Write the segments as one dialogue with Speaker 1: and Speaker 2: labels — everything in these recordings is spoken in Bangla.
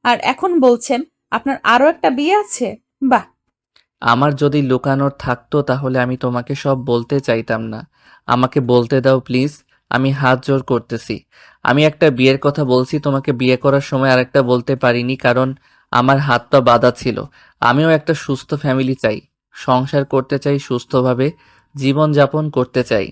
Speaker 1: আর এখন বলছেন আপনার আরো একটা বিয়ে আছে? বাহ।
Speaker 2: আমার যদি লুকানোর থাকতো তাহলে আমি তোমাকে সব বলতে চাইতাম না। আমাকে বলতে দাও প্লিজ। আমি হাত জোড় করতেছি। আমি একটা বিয়ের কথা বলছি, তোমাকে বিয়ে করার সময় আরেকটা বলতে পারিনি, কারণ আমার হাত পা বাঁধা ছিল। আমিও একটা সুস্থ ফ্যামিলি চাই, সংসার করতে চাই, সুস্থভাবে জীবন যাপন করতে চাই।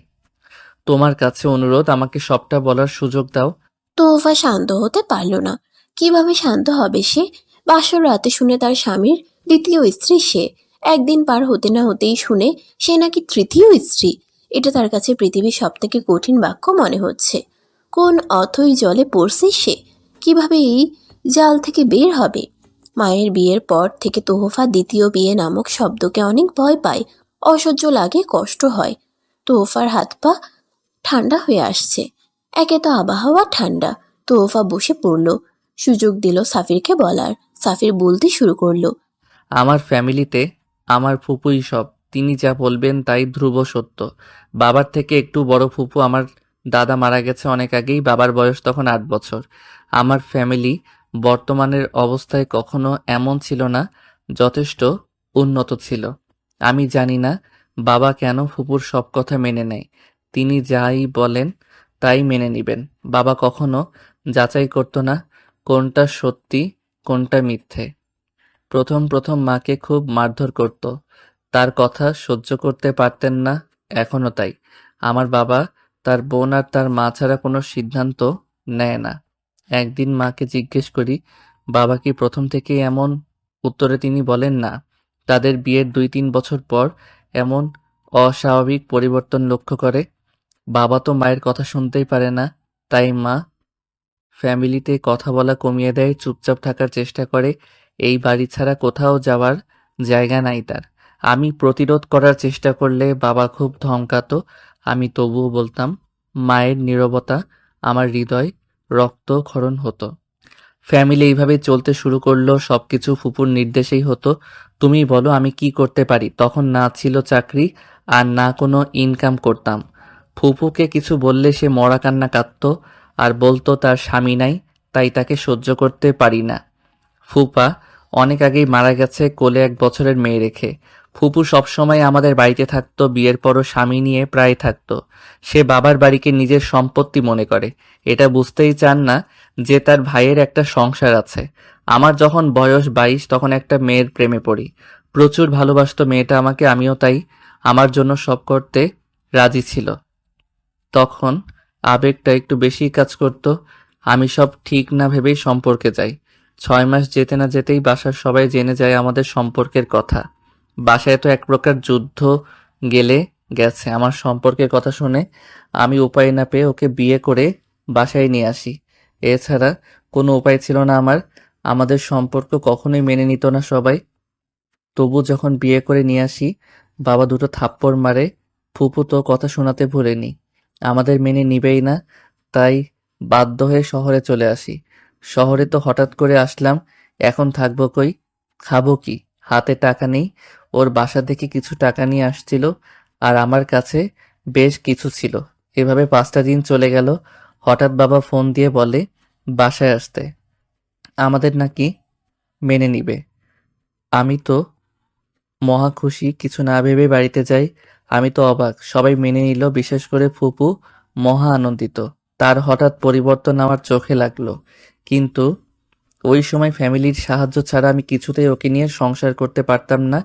Speaker 2: তোমার কাছে অনুরোধ, আমাকে সবটা বলার সুযোগ দাও।
Speaker 3: তোহফা শান্ত হতে পারল না। কিভাবে শান্ত হবে সে? বাসর রাতে শুনে তার স্বামীর দ্বিতীয় স্ত্রী সে। একদিন পার হতে না হতেই শুনে সে নাকি তৃতীয় স্ত্রী। এটা তার কাছে পৃথিবীর সব থেকে কঠিন বাক্য মনে হচ্ছে। কোন অথই জলে পড়ছে সে? কিভাবে এই জাল থেকে বের হবে? মায়ের বিয়ের পর থেকে তোহফা দ্বিতীয় বিয়ে নামক শব্দকে অনেক ভয় পায়। অসহ্য লাগে, কষ্ট হয়। তোহফার হাত পা ঠান্ডা হয়ে আসছে। একে তো আবহাওয়া ঠান্ডা। তোহফা বসে পড়ল। সুযোগ দিল সাফিরকে বলার। সাফির বলতে শুরু করলো।
Speaker 2: আমার ফ্যামিলিতে আমার ফুপুই সব। তিনি যা বলবেন তাই ধ্রুব সত্য। বাবার থেকে একটু বড় ফুপু, আমার দাদা মারা গেছে অনেক আগেই, বাবার বয়স তখন 8 বছর। আমার ফ্যামিলি বর্তমানের অবস্থায় কখনো এমন ছিল না, যথেষ্ট উন্নত ছিল। আমি জানি না বাবা কেন ফুপুর সব কথা মেনে নেয়। তিনি যাই বলেন তাই মেনে নিবেন। বাবা কখনো যাচাই করতো না কোনটা সত্যি কোনটা মিথ্যে। প্রথম প্রথম মাকে খুব মারধর করত, তার কথা সহ্য করতে পারতেন না, এখনো তাই। আমার বাবা তার বোন আর তার মা ছাড়া কোনো সিদ্ধান্ত নেয় না। একদিন মাকে জিজ্ঞেস করি, বাবা কি প্রথম থেকেই এমন? উত্তরে তিনি বলেন, না, তাদের বিয়ের 2-3 বছর পর এমন অস্বাভাবিক পরিবর্তন লক্ষ্য করে। বাবা তো মায়ের কথা শুনতেই পারে না, তাই মা ফ্যামিলিতে কথা বলা কমিয়ে দেয়, চুপচাপ থাকার চেষ্টা করে। এই বাড়ি ছাড়া কোথাও যাওয়ার জায়গা নাই তার। আমি প্রতিরোধ করার চেষ্টা করলে বাবা খুব ধমকাতো, আমি তবুও বলতাম। মায়ের নীরবতা আমার হৃদয় রক্তক্ষরণ হতো। ফ্যামিলি এইভাবে চলতে শুরু করলো, সবকিছু ফুপুর নির্দেশেই হতো। তুমি বলো আমি কি করতে পারি? তখন না ছিল চাকরি আর না কোনো ইনকাম করতাম। ফুপুকে কিছু বললে সে মরা কান্না কাঁদতো আর বলতো তার স্বামী নাই, তাই তাকে সহ্য করতে পারি না। ফুপা অনেক আগেই মারা গেছে, কোলে 1 বছরের মেয়ে রেখে। ফুপু সবসময় আমাদের বাড়িতে থাকতো, বিয়ের পরও স্বামী নিয়ে প্রায় থাকতো। সে বাবার বাড়িকে নিজের সম্পত্তি মনে করে। এটা বুঝতেই চান না যে তার ভাইয়ের একটা সংসার আছে। আমার যখন বয়স 22 তখন একটা মেয়ের প্রেমে পড়ি। প্রচুর ভালোবাসতো মেয়েটা আমাকে, আমিও তাই। আমার জন্য সব করতে রাজি ছিল। তখন আবেগটা একটু বেশিই কাজ করত। আমি সব ঠিক না ভেবেই সম্পর্কে যাই। 6 মাস যেতে না যেতেই বাসার সবাই জেনে যায় আমাদের সম্পর্কের কথা। বাসায় তো এক প্রকার যুদ্ধ গেলে গেছে আমার সম্পর্কের কথা শুনে। আমি উপায় না পেয়ে ওকে বিয়ে করে বাসায় নিয়ে আসি। এছাড়া কোনো উপায় ছিল না আমার। আমাদের সম্পর্ক কখনোই মেনে নিত না সবাই। তবু যখন বিয়ে করে নিয়ে আসি, বাবা দুটো থাপ্পড় মারে। ফুপু তো কথা শোনাতে ভুলেনি, আমাদের মেনে নিবেই না, তাই বাধ্য হয়ে শহরে চলে আসি। শহরে তো হঠাৎ করে আসলাম, এখন থাকবো কই, খাবো কি? হাতে টাকা নেই। ওর বাসা থেকে কিছু টাকা নিয়ে আসছিল, আর আমার কাছে বেশ কিছু ছিল। এভাবে 5টা দিন চলে গেল। হঠাৎ বাবা ফোন দিয়ে বলে বাসায় আসতে, আমাদের নাকি মেনে নিবে। আমি তো মহা খুশি, কিছু না ভেবে বাড়িতে যাই। আমি তো অবাক, সবাই মেনে নিল, বিশেষ করে ফুপু মহা আনন্দিত। তার হঠাৎ পরিবর্তন আমার চোখে লাগলো। কিন্তু ওই সময় ফ্যামিলির সাহায্য ছাড়া আমি কিছুতেই ওকে নিয়ে সংসার করতে পারতাম না।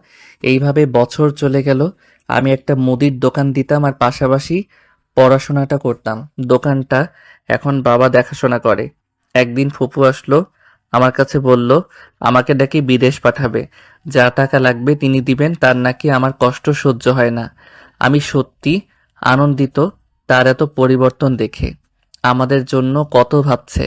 Speaker 2: এইভাবে বছর চলে গেল। আমি একটা মুদির দোকান দিতাম আর পাশাপাশি পড়াশোনাটা করতাম। দোকানটা এখন বাবা দেখাশোনা করে। একদিন ফুপু আসলো, আমার কাছে বলল আমাকে নাকি বিদেশ পাঠাবে, যা টাকা লাগবে তিনি দিবেন, তার নাকি আমার কষ্ট সহ্য হয় না। আমি সত্যি আনন্দিত তার এত পরিবর্তন দেখে। আমাদের জন্য কত ভাবছে,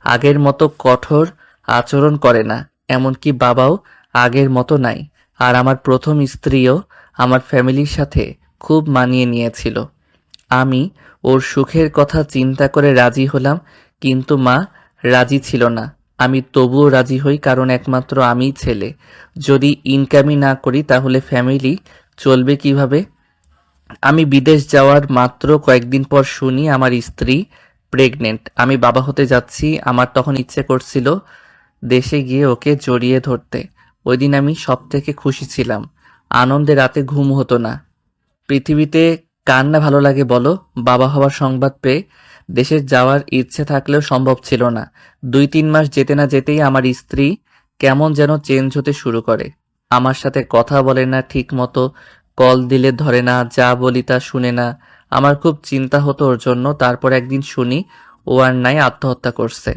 Speaker 2: আগের মতো কঠোর আচরণ করে না, এমনকি বাবাও আগের মতো নাই। আর আমার প্রথম স্ত্রীও আমার ফ্যামিলির সাথে খুব মানিয়ে নিয়েছিল। আমি ওর সুখের কথা চিন্তা করে রাজি হলাম, কিন্তু মা রাজি ছিল না। আমি তবুও রাজি হই, কারণ একমাত্র আমিই ছেলে। যদি ইনকামই না করি তাহলে ফ্যামিলি চলবে কিভাবে? আমি বিদেশ যাওয়ার মাত্র কয়েকদিন পর শুনি আমার স্ত্রী প্রেগনেন্ট। আমি বাবা হতে যাচ্ছি। আমার তখন ইচ্ছে করছিল দেশে গিয়ে ওকে জড়িয়ে ধরতে। ওই দিন আমি সবথেকে খুশি ছিলাম। আনন্দে রাতে ঘুম হতো না। পৃথিবীতে কার না ভালো লাগে বলো? বাবা হওয়ার সংবাদ পেয়ে দেশে যাওয়ার ইচ্ছে থাকলেও সম্ভব ছিল না। 2-3 মাস যেতে না যেতেই আমার স্ত্রী কেমন যেন চেঞ্জ হতে শুরু করে। আমার সাথে কথা বলে না ঠিক মতো, কল দিলে ধরে না, যা বলি তা শুনে না। আমার খুব চিন্তা হতো ওর জন্য। তারপর একদিন শুনি ও আর নাই, আত্মহত্যা করছে।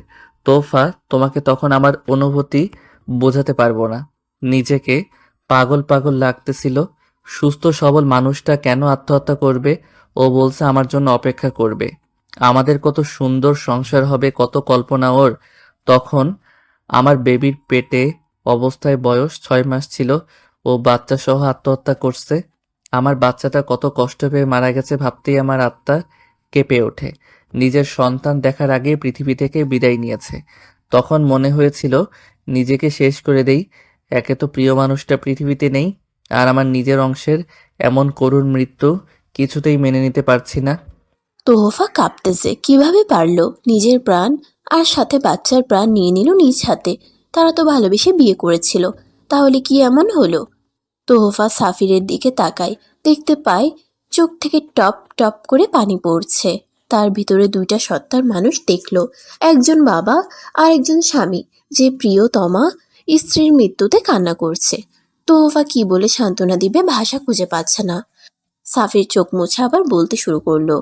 Speaker 2: তোফা, তোমাকে তখন আমার অনুভূতি বোঝাতে পারবো না। নিজেকে পাগল পাগল লাগতেছিল। সুস্থ সবল মানুষটা কেন আত্মহত্যা করবে? ও বলছে আমার জন্য অপেক্ষা করবে। আমাদের কত সুন্দর সংসার হবে, কত কল্পনা ওর। তখন আমার বেবির পেটে অবস্থায় বয়স 6 মাস ছিল। ও বাচ্চা সহ আত্মহত্যা করছে। আমার বাচ্চাটা কত কষ্ট পেয়ে মারা গেছে ভাবতেই আমার আত্মা কেঁপে ওঠে। নিজের সন্তান দেখার আগে পৃথিবী থেকে বিদায় নিয়েছে। তখন মনে হয়েছিল নিজেকে শেষ করে দেই। একে তো প্রিয় মানুষটা পৃথিবীতে নেই, আর আমার নিজের অংশের এমন করুণ মৃত্যু কিছুতেই মেনে নিতে পারছি না।
Speaker 3: তোহফা কাঁপতেছে, কিভাবে পারলো নিজের প্রাণ আর সাথে বাচ্চার প্রাণ নিয়ে নিল নিজ হাতে। তারা তো ভালোবেসে বিয়ে করেছিল, তাহলে কি এমন হলো? তোহফা সাফিরের দিকে তাকায়, দেখতে পায় চোখ থেকে টপ টপ করে পানি পড়ছে। তার ভিতরে দুইটা সত্তার মানুষ দেখলো, একজন বাবা আর একজন স্বামী, যে প্রিয়তমা স্ত্রীর মৃত্যুতে কান্না করছে। তোহফা কি বলে সান্ত্বনা দিবে ভাষা খুঁজে পাচ্ছে না। সাফির চোখ মুছে আবার বলতে শুরু করলো।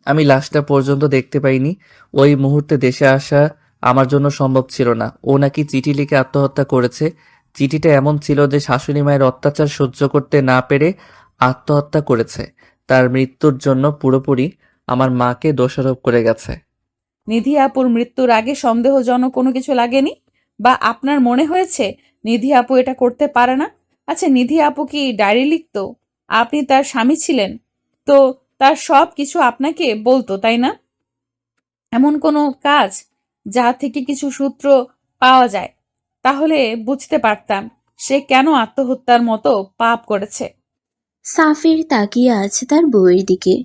Speaker 2: আমি লাশটা পর্যন্ত দেখতে পাইনি। ওই মুহূর্তে দেশে আসা আমার জন্য সম্ভব ছিল না। ও নাকি চিঠি লিখে আত্মহত্যা করেছে। চিঠিটা এমন ছিল যে শাশুড়ি মায়ের অত্যাচার সহ্য করতে না পেরে আত্মহত্যা করেছে। তার মৃত্যুর জন্য পুরোপুরি আমার মাকে দোষারোপ করে গেছে।
Speaker 1: নিধি আপুর মৃত্যুর আগে সন্দেহজনক কোনো কিছু লাগেনি? বা আপনার মনে হয়েছে নিধি আপু এটা করতে পারে না? আচ্ছা, নিধি আপু কি ডায়েরি লিখতো? আপনি তার স্বামী ছিলেন, তো তার সব কিছু আপনাকে বলতো, তাই না? এমন কোনো কাজ যা থেকে কিছু সূত্র পাওয়া যায়, তাহলে বুঝতে পারতাম সে কেন আত্মহত্যার মতো পাপ করেছে।
Speaker 3: সাফির তাকিয়ে আছে তার বউয়ের দিকে।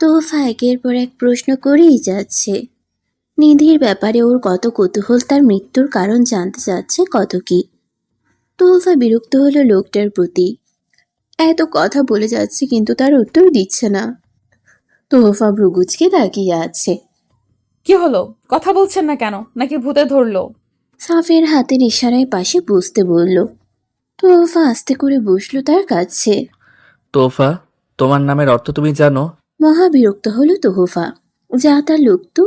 Speaker 3: তোহফা একের পর এক প্রশ্ন করেই যাচ্ছে। নিধির ব্যাপারে ওর কত কৌতূহল, তার মৃত্যুর কারণ জানতে চাচ্ছে কত কি। তোহফা বিরক্ত হলো লোকটার প্রতি। এত কথা বলে যাচ্ছে কিন্তু তার উত্তর দিচ্ছে না। তোহফা ভ্রুকুচকে তাকিয়ে আছে।
Speaker 1: কি হলো, কথা বলছেন না কেন? নাকি ভূতে ধরলো?
Speaker 3: সাফির হাতের ইশারায় পাশে বসতে বলল। তোহফা আস্তে করে বসলো তার কাছে।
Speaker 2: তোফা, তোমার নামের অর্থ তুমি জানো?
Speaker 3: মহা বিরক্ত হলো তোহফা। যা তার লোক তো,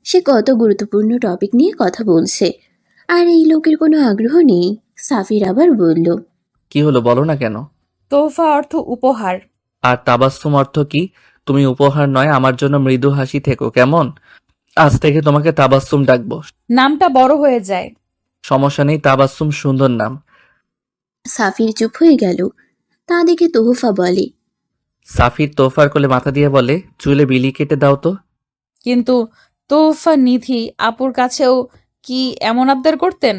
Speaker 3: সে কত গুরুত্বপূর্ণ টপিক নিয়ে কথা বলছে, আর এই লোকের কোনো আগ্রহ নেই। সাফির আবার বলল।
Speaker 2: কি হলো বলো না কেন?
Speaker 1: তোহফা অর্থ উপহার।
Speaker 2: আর তাবাস্সুম অর্থ কি? তুমি উপহার নয়, আমার জন্য মৃদু হাসি থেকো কেমন? আজ থেকে তোমাকে তাবাস্সুম ডাকবো।
Speaker 1: নামটা বড় হয়ে যায়।
Speaker 2: সমস্যা নেই, তাবাস্সুম সুন্দর নাম।
Speaker 3: সাফির চুপ হয়ে গেল। তা দেখে তোহফা বলে।
Speaker 2: সাফির তোফার কোলে মাথা দিয়ে বলে, চুলে বিলি কেটে দাও তো।
Speaker 1: কিন্তু তোহফা নিধি আপুর কাছেও কি এমন আবদার করতেন?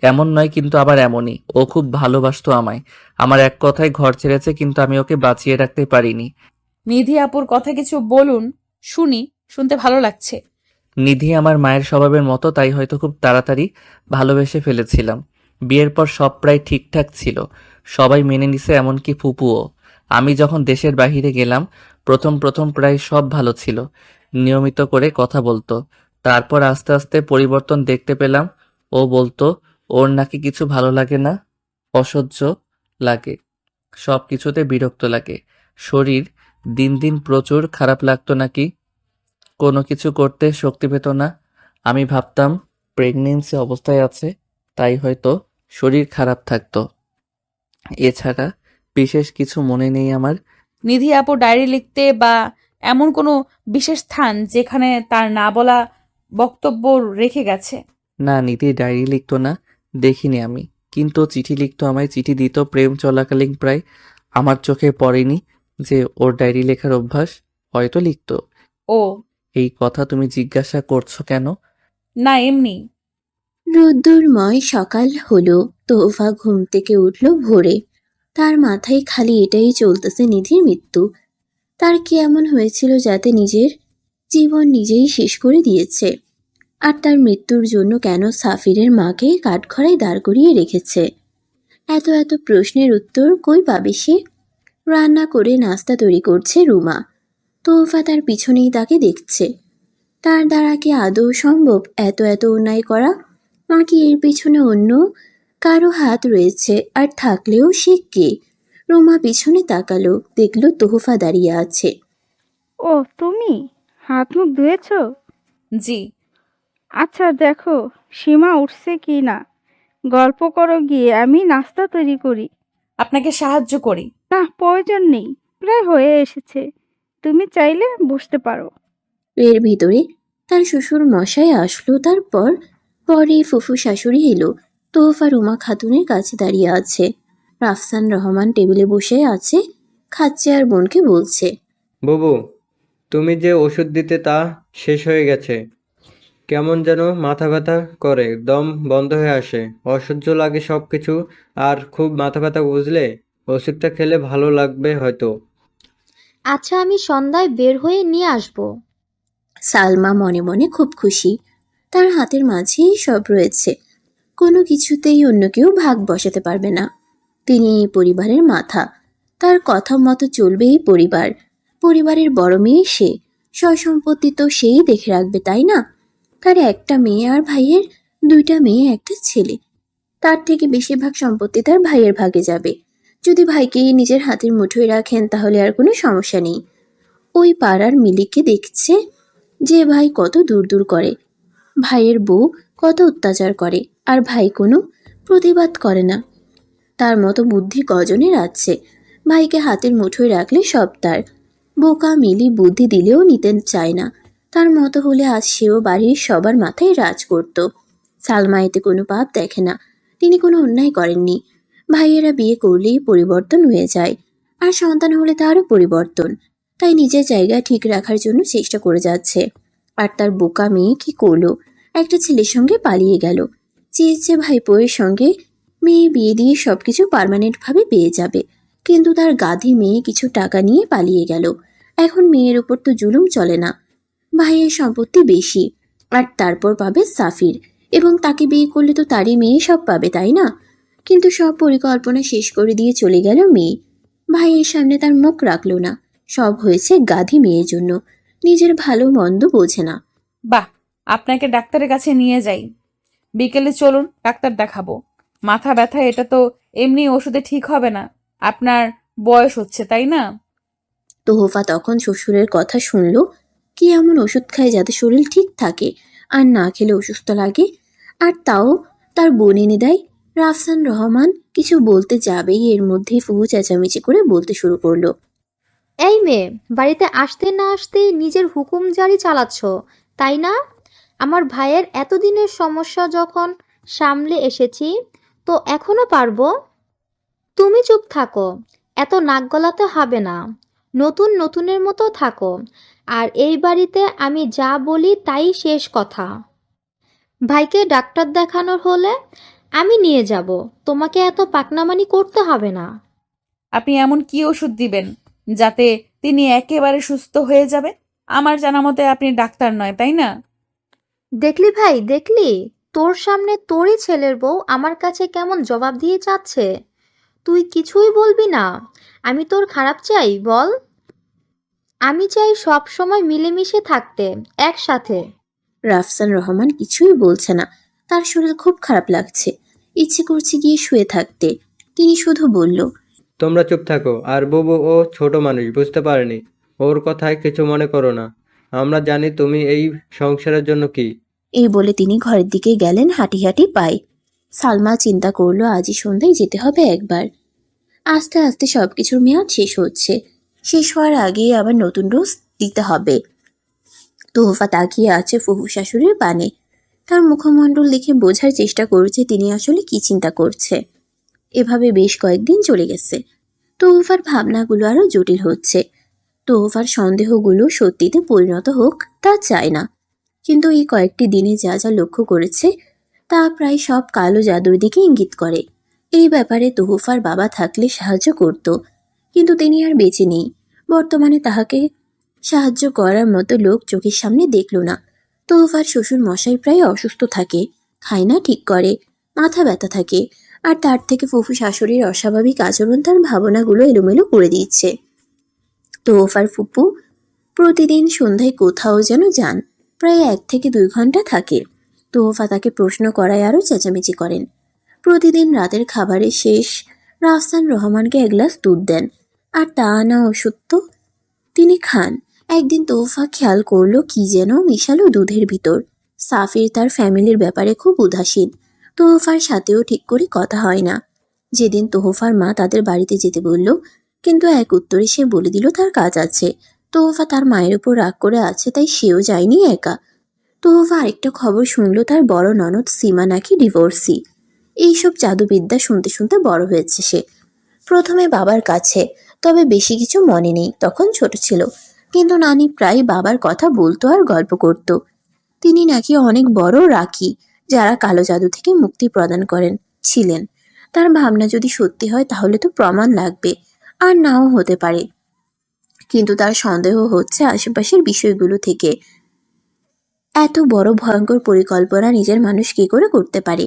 Speaker 2: এমন নয়, কিন্তু আবার এমনই। ও খুব ভালোবাসতো আমায়। আমার এক কথায় ঘর ছেড়েছে, কিন্তু আমি ওকে বাঁচিয়ে রাখতে পারিনি।
Speaker 1: নিধি আপুর কথা কিছু বলুন, শুনি, শুনতে ভালো লাগছে।
Speaker 2: নিধি আমার মায়ের স্বভাবের মতো, তাই হয়তো খুব তাড়াতাড়ি ভালোবেসে ফেলেছিলাম। বিয়ের পর সব প্রায় ঠিকঠাক ছিল, সবাই মেনে নিছে, এমনকি ফুপুও। আমি যখন দেশের বাইরে গেলাম, প্রথম প্রথম প্রায় সব ভালো ছিল। নিয়মিত করে কথা বলতো। তারপর আস্তে আস্তে পরিবর্তন দেখতে পেলাম। ও বলতো ওর নাকি কিছু ভালো লাগে না, অসহ্য লাগে, সব কিছুতে বিরক্ত লাগে। শরীর দিন দিন প্রচুর খারাপ লাগতো নাকি, কোনো কিছু করতে শক্তি পেত না। আমি ভাবতাম প্রেগনেন্সি অবস্থায় আছে, তাই হয়তো শরীর খারাপ থাকতো। এছাড়া বিশেষ কিছু মনে নেই আমার।
Speaker 1: নিধি আপু ডায়েরি লিখতে বা এমন কোনো বিশেষ স্থান যেখানে তার না বলা বক্তব্য রেখে গেছে?
Speaker 2: না, নিধি ডায়েরি লিখতো না, দেখিনি আমি। কিন্তু চিঠি লিখতো আমায়, চিঠি দিত প্রেম চলাকালীন। প্রায় আমার চোখে পড়েনি যে ওর ডায়েরি লেখার অভ্যাস। হয়তো লিখতো।
Speaker 1: ও
Speaker 2: এই কথা তুমি জিজ্ঞাসা করছো কেন?
Speaker 1: না, এমনি।
Speaker 3: রোদ্দুরময় সকাল হলো। তোহফা ঘুম থেকে উঠল ভোরে। তার মাথায় খালি এটাই চলতেছে, নিধির মৃত্যু। তার কি এমন হয়েছিল যাতে নিজের জীবন নিজেই শেষ করে দিয়েছে? আর তার মৃত্যুর জন্য কেন সাফিরের মাকে কাঠগড়ায় দাঁড় করিয়ে রেখেছে। এত এত প্রশ্নের উত্তর কই পাবে সে? রান্না করে নাস্তা তৈরি করছে রুমা। তোহফা তার পিছনেই তাকে দেখছে। তার দ্বারা কি আদৌ সম্ভব এত এত অন্যায় করা? নাকি এর পিছনে অন্য কারো হাত রয়েছে? আর থাকলেও সে কে? রুমা পিছনে তাকালো, দেখলো তোহফা দাঁড়িয়ে আছে।
Speaker 4: ও তুমি হাত মুখ ধুয়েছো?
Speaker 1: জি।
Speaker 4: আচ্ছা দেখো সীমা উঠছে কি না। গল্প করো গিয়ে, আমি নাস্তা তৈরি করি।
Speaker 1: আপনাকে সাহায্য করি।
Speaker 4: না, প্রয়োজন নেই, প্রায় হয়ে এসেছে। তুমি চাইলে বসতে পারো।
Speaker 3: এর ভিতরে তার শ্বশুর মশাই আসলো। তারপর পরে ফুফু শাশুড়ি এলো। তোহফা রুমা খাতুনের কাছে দাঁড়িয়ে আছে। রাফসান রহমান টেবিলে বসে আছে, খাচ্ছে আর বোনকে বলছে,
Speaker 5: বুবু, তুমি যে ওষুধ দিতে তা শেষ হয়ে গেছে। কেমন যেন মাথা ব্যথা করে, দম বন্ধ হয়ে আসে, অসহ্য লাগে সব কিছু। আর খুব মাথা ব্যথা, বুঝলে? ওষুধটা খেলে ভালো লাগবে হয়তো।
Speaker 6: আচ্ছা, আমি সন্ধ্যায় বের হয়ে নিয়ে আসব।
Speaker 3: সালমা মনে মনে খুব খুশি। তার হাতের মাঝেই সব রয়েছে, কোনো কিছুতেই অন্য কেউ ভাগ বসাতে পারবে না। তিনি এই পরিবারের মাথা, তার কথা মতো চলবে এই পরিবার। পরিবারের বড় মেয়ে সে, সয়-সম্পত্তি তো সেই দেখে রাখবে, তাই না? তার একটা মেয়ে আর ভাইয়ের দুইটা মেয়ে, একটা ছেলে। তার থেকে বেশিরভাগ সম্পত্তি তার ভাইয়ের ভাগে যাবে। যদি ভাইকে নিজের হাতের মুঠোয় রাখেন তাহলে আর কোনো সমস্যা নেই। ওই পাড়ার মিলিকে দেখছে যে ভাই কত দূর দূর করে, ভাইয়ের বউ কত অত্যাচার করে, আর ভাই কোনো প্রতিবাদ করে না। তার মতো বুদ্ধি কজনের আছে? ভাইকে হাতের মুঠোয় রাখলে সব তার। বোকা মিলি বুদ্ধি দিলেও নিতে চায় না। তার মতো হলে আজ সেও বাড়ির সবার মাথায় রাজ করত। সালমা এতে কোনো পাপ দেখে না। তিনি কোনো অন্যায় করেননি। ভাইয়েরা বিয়ে করলেই পরিবর্তন হয়ে যায়, আর সন্তান হলে তারও পরিবর্তন। তাই নিজের জায়গা ঠিক রাখার জন্য চেষ্টা করে যাচ্ছে। আর তার বোকা মেয়ে কি করলো? একটা ছেলের সঙ্গে পালিয়ে গেল। চেয়েছে ভাইপোয়ের সঙ্গে মেয়ে বিয়ে দিয়ে সবকিছু পার্মানেন্ট ভাবে পেয়ে যাবে, কিন্তু তার গাধি মেয়ে কিছু টাকা নিয়ে পালিয়ে গেল। এখন মেয়ের উপর তো জুলুম চলে না। ভাইয়ের সম্পত্তি বেশি, আর তারপর পাবে সাফির, এবং তাকে বিয়ে করলে তো তারই মেয়ে সব পাবে, তাই না? কিন্তু সব পরিকল্পনা শেষ করে দিয়ে চলে গেল মেয়ে। ভাইয়ের সামনে তার মুখ রাখলো না। সব হয়েছে গাধি মেয়ের জন্য। নিজের ভালো মন্দ বোঝে না।
Speaker 1: বাহ, আপনাকে ডাক্তারের কাছে নিয়ে যাই। বিকেলে চলুন, ডাক্তার দেখাবো। মাথা ব্যথা এটা তো এমনি ওষুধে ঠিক হবে না। আপনার বয়স হচ্ছে, তাই না?
Speaker 3: তোহফা তখন শ্বশুরের কথা শুনল। কি এমন ওষুধ খায় যাতে শরীর ঠিক থাকে, আর না খেলে অসুস্থ লাগে? আর তাও তার বোন এনে দেয়। রাফসান রহমান কিছু বলতে যাবেই এর মধ্যেই ফুহু চেঁচামেচি করে বলতে শুরু করলো,
Speaker 6: এই মেয়ে, বাড়িতে আসতে না আসতেই নিজের হুকুম জারি চালাচ্ছ, তাই না? আমার ভাইয়ের এতদিনের সমস্যা যখন সামলে এসেছি, তো এখনো পারবো। তুমি চুপ থাকো, এত নাক গলাতে হবে না। নতুন নতুনের মতো থাকো। আর এই বাড়িতে আমি যা বলি তাই শেষ কথা। ভাইকে ডাক্তার দেখানোর হলে আমি নিয়ে যাব, তোমাকে এত পাকনামানি করতে হবে না।
Speaker 1: আপনি এমন কি ওষুধ দিবেন যাতে তিনি একেবারে সুস্থ হয়ে যাবে? আমার জানা মতে আপনি ডাক্তার নয়, তাই না?
Speaker 6: দেখলি ভাই, দেখলি? তোর সামনে তোরই ছেলের বউ আমার কাছে কেমন জবাব দিয়ে যাচ্ছে। তুই কিছুই বলবি না? আমি তোর খারাপ চাই বল? আমি চাই সব সময় মিলেমিশে থাকতে, একসাথে।
Speaker 3: রাফসান রহমান কিছুই বলছে না। তার শরীর খুব খারাপ লাগছে, ইচ্ছে করছে গিয়ে শুয়ে থাকতে। তিনি শুধু বলল,
Speaker 5: তোমরা চুপ থাকো। আর বুবু, ও ছোট মানুষ, বুঝতে পারেনি। ওর কথায় কিছু মনে করো না। আমরা জানি তুমি এই সংসারের জন্য কি।
Speaker 3: এই বলে তিনি ঘরের দিকে গেলেন হাঁটি হাঁটি পায়ে। সালমা চিন্তা করলো আজই সন্ধ্যায় যেতে হবে একবার। আস্তে আস্তে সবকিছুর মেয়াদ শেষ হচ্ছে। শেষ হওয়ার আগেই আবার নতুন ডোজ দিতে হবে। তোহফা তাকিয়ে আছে ফুফু শাশুড়ির পানে। তার মুখমণ্ডল দেখে বোঝার চেষ্টা করছে তিনি আসলে কি চিন্তা করছে। এভাবে বেশ কয়েকদিন চলে গেছে। তোহফার ভাবনাগুলো আরো জটিল হচ্ছে। তোহফার সন্দেহগুলো সত্যিতে পরিণত হোক তা চায় না, কিন্তু এই কয়েকটি দিনে যা যা লক্ষ্য করেছে তা প্রায় সব কালো জাদুর দিকে ইঙ্গিত করে। এই ব্যাপারে তোহফার বাবা থাকলে সাহায্য করত, কিন্তু তিনি আর বেঁচে নেই। বর্তমানে তাহাকে সাহায্য করার মতো লোক চোখের সামনে দেখল না। তোহফার শ্বশুর মশাই প্রায় অসুস্থ থাকে, খায় না ঠিক করে, মাথা ব্যথা থাকে, আর তার থেকে ফুফু শাশুড়ির অস্বাভাবিক আচরণ তার ভাবনাগুলো এলোমেলো করে দিচ্ছে। তোহফার ফুপু প্রতিদিন সন্ধ্যায় কোথাও যেন যান, প্রায় 1 থেকে 2 ঘন্টা থাকে। তোহফা তাকে প্রশ্ন করায় আরও চেঁচামেচি করেন। প্রতিদিন রাতের খাবারের শেষ রাফসান রহমানকে 1 গ্লাস দুধ দেন, আর তা না ওষুধ তো তিনি খান। একদিন তোহফা খেয়াল করলো কি যেন মিশালো দুধের ভিতর। সাফির তার ফ্যামিলির ব্যাপারে খুব উদাসীন, তোহফার সাথেও ঠিক করে কথা হয় না। যেদিন তোহফার মা তাদের বাড়িতে যেতে বলল, কিন্তু এক উত্তরে সে বলে দিল তার কাজ আছে। তোহফা তার মায়ের উপর রাগ করে আছে, তাই সেও যায়নি একা। তোহফা আরেকটা খবর শুনলো, তার বড় ননদ সীমা নাকি ডিভোর্সি। এইসব জাদুবিদ্যা শুনতে শুনতে বড় হয়েছে সে। প্রথমে বাবার কাছে, তবে বেশি কিছু মনে নেই, তখন ছোট ছিল। কিন্তু নানি প্রায় বাবার কথা বলতো আর গল্প করত। তিনি নাকি অনেক বড় রাখি, যারা কালো জাদু থেকে মুক্তি প্রদান ছিলেন। তার ভাবনা যদি সত্যি হয় তাহলে তো প্রমাণ লাগবে, আর নাও হতে পারে। কিন্তু তার সন্দেহ হচ্ছে আশেপাশের বিষয়গুলো থেকে। এত বড় ভয়ঙ্কর পরিকল্পনা নিজের মানুষ কি করে করতে পারে?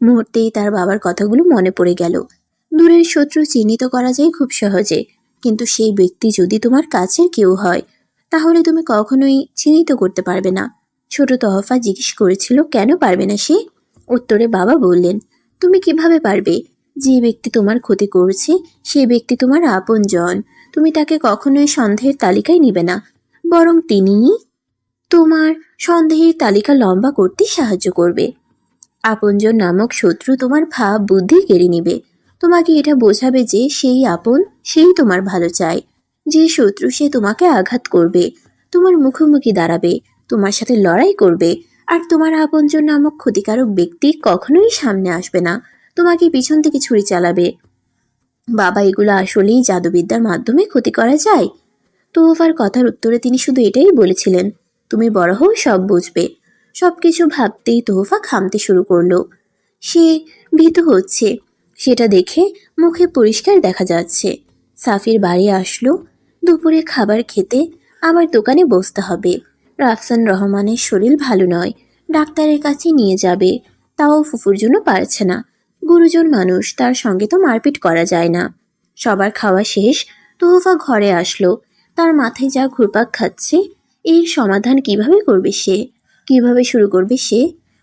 Speaker 3: মুহূর্তেই তার বাবার কথাগুলো মনে পড়ে গেল। দূরের শত্রু চিহ্নিত করা যায় খুব সহজে, কিন্তু সেই ব্যক্তি যদি তোমার কাছের কেউ হয়, তাহলে তুমি কখনোই চিহ্নিত করতে পারবে না। ছোট তোহফা জিজ্ঞেস করেছিল কেন পারবে না সে। উত্তরে বাবা বললেন, তুমি কিভাবে পারবে? যে ব্যক্তি তোমার ক্ষতি করছে সেই ব্যক্তি তোমার আপনজন। তুমি তাকে কখনোই সন্দেহের তালিকায় নিবে না, বরং তিনিই তোমার সন্দেহের তালিকা লম্বা করতে সাহায্য করবে। আপনজন নামক শত্রু তোমার ভাব বুদ্ধি কেড়ে নিবে। তোমাকে এটা বোঝাবে যে সেই আপন, সেই তোমার ভালো চায়। যে শত্রু সে তোমাকে আঘাত করবে, তোমার মুখোমুখি দাঁড়াবে, তোমার সাথে লড়াই করবে। আর তোমার আপনজন নামক ক্ষতিকারক ব্যক্তি কখনোই সামনে আসবে না, তোমাকে পিছন থেকে ছুরি চালাবে। বাবা, এগুলো আসলেই জাদুবিদ্যার মাধ্যমে ক্ষতি করা যায়? তোহফার কথার উত্তরে তিনি শুধু এটাই বলেছিলেন, তুমি বড় হও সব বুঝবে। সবকিছু ভাবতেই তোহফা ঘামতে শুরু করলো। সে ভীতু হচ্ছে, সেটা দেখে মুখে পরিষ্কার দেখা যাচ্ছে। সাফির বাড়ি আসলো দুপুরে খাবার খেতে, আবার দোকানে বসতে হবে। রাফসান রহমানের শরীর ভালো নয়, ডাক্তারের কাছে নিয়ে যাবে, তাও ফুফুর জন্য পারছে না। গুরুজন মানুষ, তার সঙ্গে তো মারপিট করা যায় না। সবার খাওয়া শেষ, তোহফা ঘরে আসলো। তার মাথায় যা ঘুরপাক খাচ্ছে, এর সমাধান কিভাবে করবে সে? কিভাবে শুরু করবে সে?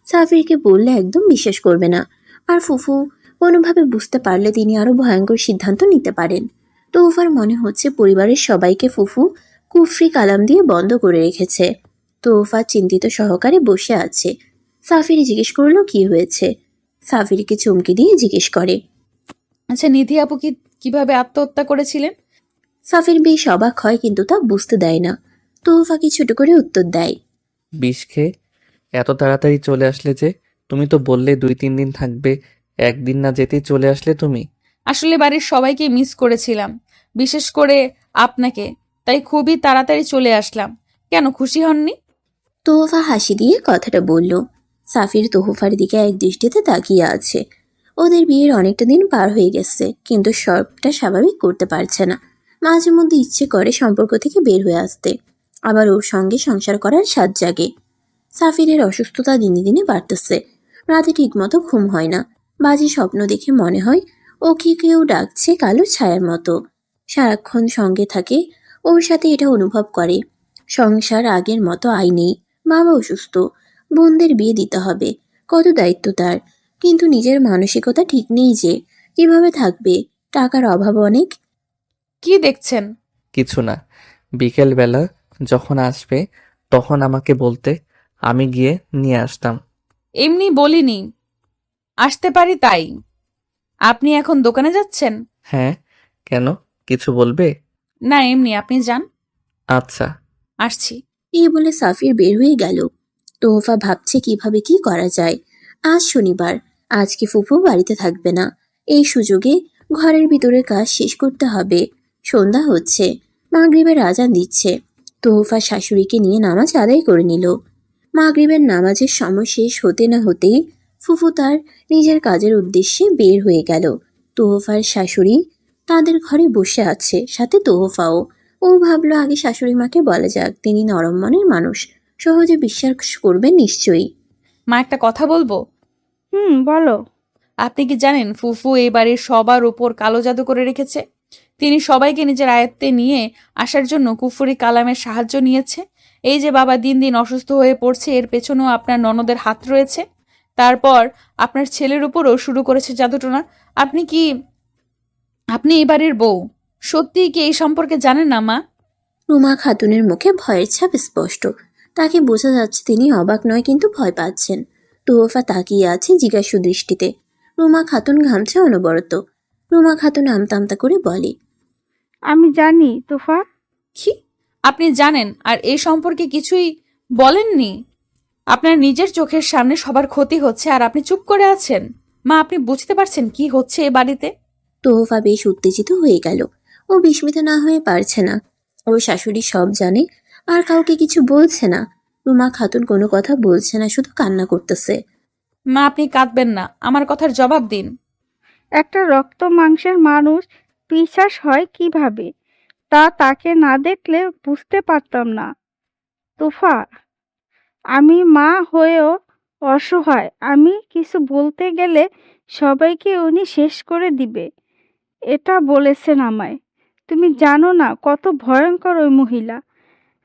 Speaker 3: সাফিরকে বললে একদম বিশ্বাস করবে না, আর ফুফু কোনোভাবে বুঝতে পারলে তিনি আরো ভয়ঙ্কর সিদ্ধান্ত নিতে পারেন। তোহফার মনে হচ্ছে পরিবারের সবাইকে ফুফু কুফরি কালাম দিয়ে বন্ধ করে রেখেছে। তোহফা চিন্তিত সহকারে বসে আছে। সাফির জিজ্ঞেস করলো কি হয়েছে। সাফিরকে চমকে দিয়ে জিজ্ঞেস করে,
Speaker 1: আচ্ছা, নিধি আপু কিভাবে আত্মহত্যা করেছিলেন?
Speaker 3: সাফির বেশ অবাক হয়, কিন্তু তা বুঝতে দেয় না। তোহফাকে ছোট করে উত্তর দেয়,
Speaker 2: বিষ খেয়ে। এত তাড়াতাড়ি চলে আসলে যে? তুমি তো বললে 2-3 দিন থাকবে, একদিন না যেতেই চলে আসলে তুমি।
Speaker 1: আসলে বাড়ির সবাইকে মিস করেছিলাম, বিশেষ করে আপনাকে, তাই খুবই তাড়াতাড়ি চলে আসলাম। কেন, খুশি হননি?
Speaker 3: তোহফা হাসি দিয়ে কথাটা বলল। সাফির তোহফার দিকে এক দৃষ্টিতে তাকিয়ে আছে। ওদের বিয়ের অনেকটা দিন পার হয়ে গেছে, কিন্তু সবটা স্বাভাবিক করতে পারছে না। মাঝে মধ্যে ইচ্ছে করে সম্পর্ক থেকে বের হয়ে আসতে, আবার ওর সঙ্গে সংসার করার স্বাদ জাগে। সাফিরের অসুস্থতা দিনে দিনে বাড়তেছে। রাতে ঠিকমতো ঘুম হয় না, বাজে স্বপ্ন দেখে মনে হয় ওকে কেউ ডাকছে কালো ছায়ার মতো। সারাক্ষণ সঙ্গে থাকে, ওর সাথে এটা অনুভব করে। সংসার আগের মতো আয় নেই, বাবা অসুস্থ, বোনদের বিয়ে দিতে হবে, কত দায়িত্ব তার। কিন্তু নিজের মানসিকতা ঠিক নেই যে কিভাবে থাকবে, টাকার অভাব অনেক।
Speaker 1: কি দেখছেন?
Speaker 2: কিছু না, বিকেলবেলা যখন আসবে তখন আমাকে বলতে, আমি গিয়ে নিয়ে আসতাম।
Speaker 1: এমনি বলিনি, আসতে পারি তাই। আপনি এখন দোকানে যাচ্ছেন?
Speaker 2: হ্যাঁ, কেন, কিছু বলবে?
Speaker 1: না, এমনি, আপনি যান।
Speaker 2: আচ্ছা।
Speaker 1: আসছি।
Speaker 3: এই বলে সাফির বের হয়ে গেল। তোহফা ভাবছে কিভাবে কি করা যায়। আজ শনিবার, আজকে ফুফু বাড়িতে থাকবে না। এই সুযোগে ঘরের ভিতরের কাজ শেষ করতে হবে। সন্ধ্যা হচ্ছে, মাগরিবের আজান দিচ্ছে। তোহফা শাশুড়িকে নিয়ে নামাজ আদায় করে নিল। মাগরিবের নামাজের সময় শেষ হতে না হতেই ফুফু তার নিজের কাজের উদ্দেশ্যে বের হয়ে গেল। তোহফার শাশুড়ি তাদের ঘরে বসে আছে, সাথে তোহফাও। ও ভাবলো আগে শাশুড়ি মাকে বলা যাক, তিনি নরম মনের মানুষ, সহজে বিশ্বাস করবেন নিশ্চয়ই।
Speaker 1: মা, একটা কথা বলবো?
Speaker 4: বলো।
Speaker 1: আপনি কি জানেন ফুফু এই বাড়ির সবার উপর কালো জাদু করে রেখেছে? তিনি সবাইকে নিজের আয়ত্তে নিয়ে আসার জন্য কুফরি কালামের সাহায্য নিয়েছে। এই যে বাবা দিন দিন অসুস্থ হয়ে পড়ছে, এর পেছনেও আপনার ননদের হাত রয়েছে। তারপর আপনার ছেলের উপরও শুরু করেছে জাদুটোনা। আপনি এই বাড়ির বউ, সত্যিই কি এই সম্পর্কে জানেন না মা?
Speaker 3: রুমা খাতুনের মুখে ভয়ের ছাপ স্পষ্ট। তাকে বোঝা যাচ্ছে তিনি অবাক নয় কিন্তু ভয় পাচ্ছেন। তোহফা তাকিয়ে আছে জিজ্ঞাসু দৃষ্টিতে। রুমা খাতুন ঘামছে অনবরত। রুমা খাতুন আমতা আমতা করে বলে,
Speaker 4: আমি জানি তোফা।
Speaker 1: কি আপনি জানেন আর এই সম্পর্কে কিছুই বলেননি? আপনার নিজের চোখের সামনে সবার ক্ষতি হচ্ছে আর আপনি চুপ করে আছেন। মা, আপনি বুঝতে পারছেন কি হচ্ছে এ বাড়িতে?
Speaker 3: তোহফা বেশ উত্তেজিত হয়ে গেল। ও বিস্মিত না হয়ে পারছে না। ওর শাশুড়ি সব জানে আর কাউকে কিছু বলছে না। রুমা খাতুন কোনো কথা বলছে না, শুধু কান্না করতেছে।
Speaker 1: মা, আপনি কাঁদবেন না, আমার কথার জবাব দিন।
Speaker 4: একটা রক্ত মাংসের মানুষ পিশাচ হয় কিভাবে, তা তাকে না দেখলে বুঝতে পারতাম না তোফা। আমি মা হয়েও অসহায়। আমি কিছু বলতে গেলে সবাইকে উনি শেষ করে দিবে, এটা বলেছেন আমায়। তুমি জানো না কত ভয়ঙ্কর ওই মহিলা।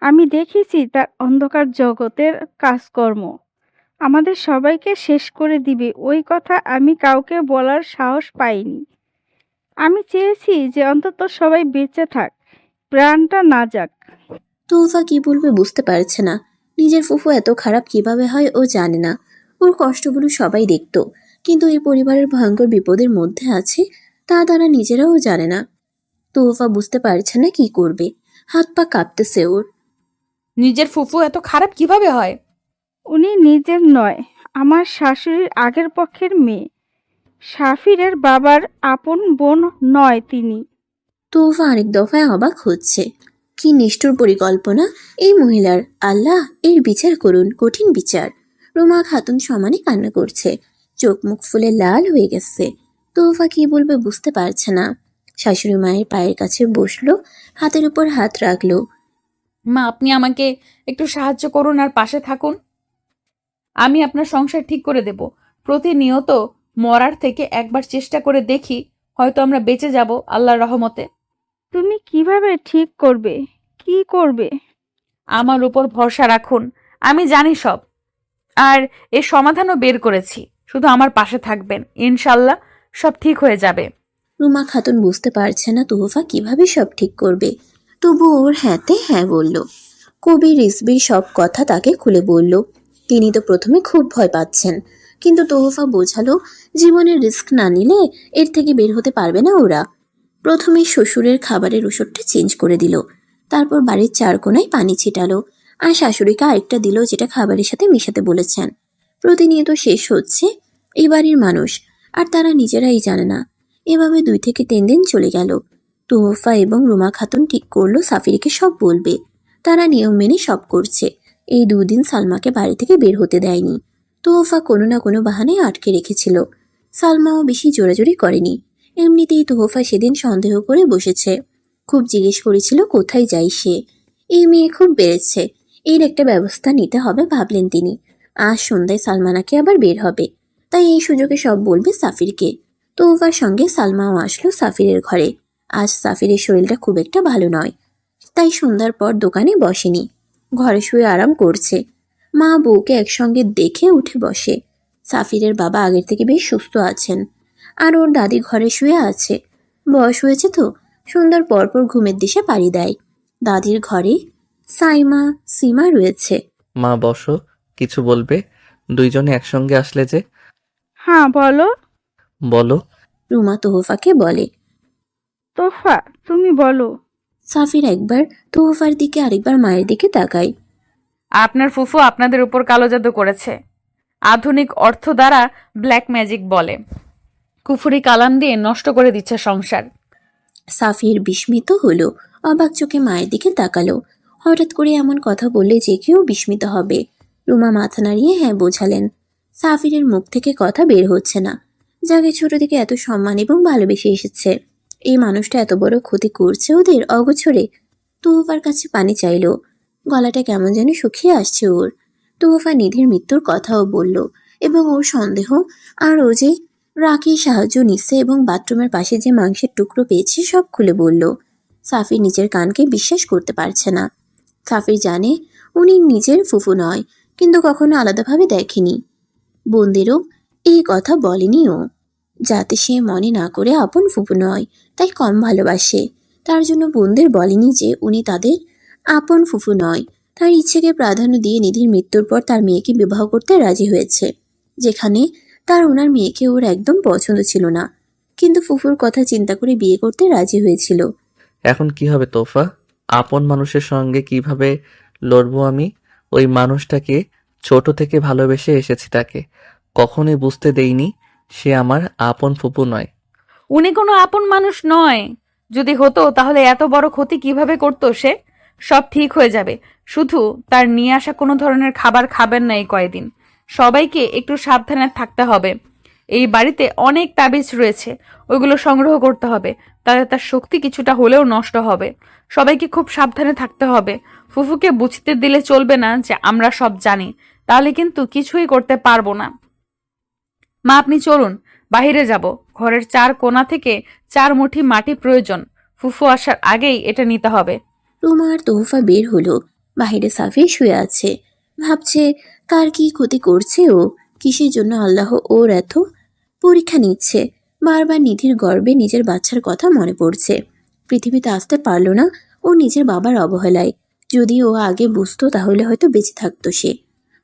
Speaker 4: আমি দেখেছি তার অন্ধকার জগতের কাজকর্ম। আমাদের সবাইকে শেষ করে দিবে, ওই কথা আমি কাউকে বলার সাহস পাইনি। আমি চেয়েছি যে অন্তত সবাই বেঁচে থাক, প্রাণটা না যাক।
Speaker 3: তোহফা কি বলবে বুঝতে পারছে না। নিজের ফুফু এত খারাপ কিভাবে হয় ও জানে না। ওর কষ্টগুলো সবাই দেখতো, কিন্তু এই পরিবারের ভয়ঙ্কর বিপদের মধ্যে আছে তা তারা নিজেরাও জানে না। তোহফা বুঝতে পারছে না কি করবে। হাত পা কাঁপতেছে ওর।
Speaker 1: নিজের ফুফু এত খারাপ কিভাবে হয়?
Speaker 4: উনি নিজের নয়, আমার শাশুড়ির আগের পক্ষের মেয়ে। সাফিরের বাবার আপন বোন নয় তিনি।
Speaker 3: তোহফা আরেক দফায় অবাক হচ্ছে। কি নিষ্ঠুর পরিকল্পনা এই মহিলার! আল্লাহ, এর বিচার করুন, কঠিন বিচার। রুমা খাতুন সমানে কান্না করছে, চোখ মুখ ফুলে লাল হয়ে গেছে। তোহফা কি বলবে বুঝতে পারছে না। শাশুড়ি মায়ের পায়ের কাছে বসলো, হাতের উপর হাত রাখলো।
Speaker 1: মা, আপনি আমাকে একটু সাহায্য করুন আর পাশে থাকুন। আমি আপনার সংসার ঠিক করে দেব। প্রতিনিয়ত মরার থেকে একবার চেষ্টা করে দেখি, হয়তো আমরা বেঁচে যাব আল্লাহর রহমতে।
Speaker 4: তুমি কিভাবে ঠিক করবে? কি করবে?
Speaker 1: আমার উপর ভরসা রাখুন, আমি জানি সব। আর এর সমাধানও বের করেছি, শুধু আমার পাশে থাকবেন, ইনশাল্লাহ সব ঠিক হয়ে যাবে।
Speaker 3: রুমা খাতুন বুঝতে পারছে না তোহফা কিভাবে সব ঠিক করবে, তবু ওর হ্যাঁতে হ্যাঁ বলল। কবি রিজভির সব কথা তাকে খুলে বলল। তিনি তো প্রথমে খুব ভয় পাচ্ছেন, কিন্তু তোহফা বোঝালো জীবনের রিস্ক না নিলে এর থেকে বের হতে পারবে না ওরা। প্রথমে শ্বশুরের খাবারের ওষুধটা চেঞ্জ করে দিল, তারপর বাড়ির চার কোনায় পানি ছিটালো, আর শাশুড়িকে আরেকটা দিল যেটা খাবারের সাথে মেশাতে বলেছেন। প্রতিনিয়ত শেষ হচ্ছে এই বাড়ির মানুষ, আর তারা নিজেরাই জানে না। এভাবে 2 থেকে 3 দিন চলে গেল। তোহফা এবং রুমা খাতুন ঠিক করলো সাফিরকে সব বলবে। তারা নিয়ম মেনে সব করছে। এই 2 দিন সালমাকে বাড়ি থেকে বের হতে দেয়নি। তোহফা কোনো না কোনো বাহানায় আটকে রেখেছিল। সালমাও বেশি জোরাজুরি করেনি। এমনিতেই তোহফা সেদিন সন্দেহ করে বসেছে, খুব জিজ্ঞেস করেছিল কোথায় যাই সে। এই মেয়ে খুব বেড়েছে, এর একটা ব্যবস্থা নিতে হবে ভাবলেন তিনি। আজ সন্ধ্যায় সালমানাকে আবার বের হবে, তাই এই সুযোগে সব বলবে সাফিরকে। তোহফার সঙ্গে সালমাও আসলো সাফিরের ঘরে। আজ সাফিরের শরীরটা খুব একটা ভালো নয়, তাই সন্ধ্যার পর দোকানে বসেনি, ঘরে শুয়ে আরাম করছে। মা বউকে একসঙ্গে দেখে উঠে বসে। সাফিরের বাবা আগের থেকে বেশ সুস্থ আছেন, আর ওর দাদি ঘরে শুয়ে আছে। বয়স হয়েছে তো, সন্ধ্যার পরপর ঘুমের দিশে পাড়ি দেয়। দাদির ঘরে সাইমা সীমা রয়েছে।
Speaker 2: মা বসো, কিছু বলবে? দুইজনে একসঙ্গে আসলে যে।
Speaker 4: হ্যাঁ বলো।
Speaker 2: বলো।
Speaker 3: রুমা তোহফাকে বলে।
Speaker 4: তোফা, তুমি বলো।
Speaker 3: সাফির একবার তোহফার দিকে আরেকবার মায়ের দিকে তাকায়।
Speaker 1: আপনার ফুফু আপনাদের উপর কালো জাদু করেছে, আধুনিক অর্থ দ্বারা ব্ল্যাক ম্যাজিক বলে। কুফরি কালাম দিয়ে নষ্ট করে দিচ্ছে সংসার।
Speaker 3: সাফির বিস্মিত হলো, অবাক চোখে মায়ের দিকে তাকালো। হঠাৎ করে এমন কথা বললে যে কেউ বিস্মিত হবে। রুমা মাথা নাড়িয়ে হ্যাঁ বোঝালেন। সাফিরের মুখ থেকে কথা বের হচ্ছে না। যাকে ছোট থেকে এত সম্মান এবং ভালোবেসে এসেছে, এই মানুষটা এত বড় ক্ষতি করছে ওদের অগোছরে। তোহফার কাছে পানি চাইলো, গলাটা কেমন যেন শুকিয়ে আসছে ওর। তোফা নিধির মৃত্যুর কথাও বলল এবং ওর সন্দেহ, আর ও যে রাকির সাহায্য নিচ্ছে এবং বাথরুমের পাশে যে মাংসের টুকরো পেয়েছে সব খুলে বলল। সাফি নিজের কানকে বিশ্বাস করতে পারছে না। সাফি জানে উনি নিজের ফুফু নয়, কিন্তু কখনো আলাদাভাবে দেখেনি। বোনদেরও এই কথা বলেনি ও, যাতে সে মনে না করে আপন ফুফু নয় তাই কম ভালোবাসে। তার জন্য বোনদের বলেনি যে উনি তাদের আপন ফুফু নয়। তার ইচ্ছেকে প্রাধান্য দিয়ে নিধির মৃত্যুর পর তার মেয়েকে বিবাহ করতে রাজি হয়েছে, যেখানে তার ওনার মেয়েকে ওর একদম পছন্দ ছিল না, কিন্তু ফুফুর কথা চিন্তা করে বিয়ে করতে রাজি হয়েছিল।
Speaker 2: এখন কি হবে তোফা? আপন মানুষের সঙ্গে কিভাবে লড়বো আমি? ওই মানুষটাকে ছোট থেকে ভালোবেসে এসেছি, তাকে কখনোই বুঝতে দেইনি সে আমার আপন ফুপু নয়।
Speaker 1: উনি কোনো আপন মানুষ নয়। যদি হতো তাহলে এত বড় ক্ষতি কিভাবে করতো সে? সব ঠিক হয়ে যাবে, শুধু তার নিয়ে আসা কোনো ধরনের খাবার খাবেন না এই কয়েকদিন। সবাইকে একটু সাবধানে থাকতে হবে। এই বাড়িতে অনেক তাবিজ রয়েছে, ওইগুলো সংগ্রহ করতে হবে, তাহলে তার শক্তি কিছুটা হলেও নষ্ট হবে। সবাইকে খুব সাবধানে থাকতে হবে। ফুফুকে বুঝতে দিলে চলবে না যে আমরা সব জানি, তাহলে কিন্তু কিছুই করতে পারবো না। মা, আপনি চলুন, বাহিরে যাব। ঘরের 4 কোণা থেকে 4 মুঠি মাটি প্রয়োজন। ফুফু আসার আগেই এটা নিতে হবে।
Speaker 3: রুমা আর তোহফা বের হলো। বাহিরে সাফি শুয়ে আছে, ভাবছে কার কি ক্ষতি করছে ও, কিসের জন্য আল্লাহ ওর এত পরীক্ষা নিচ্ছে। বারবার নিধির গর্বে নিজের বাচ্চার কথা মনে পড়ছে। পৃথিবীতে আসতে পারলো না ও নিজের বাবার অবহেলায়। যদি ও আগে বুঝতো তাহলে হয়তো বেঁচে থাকতো সে।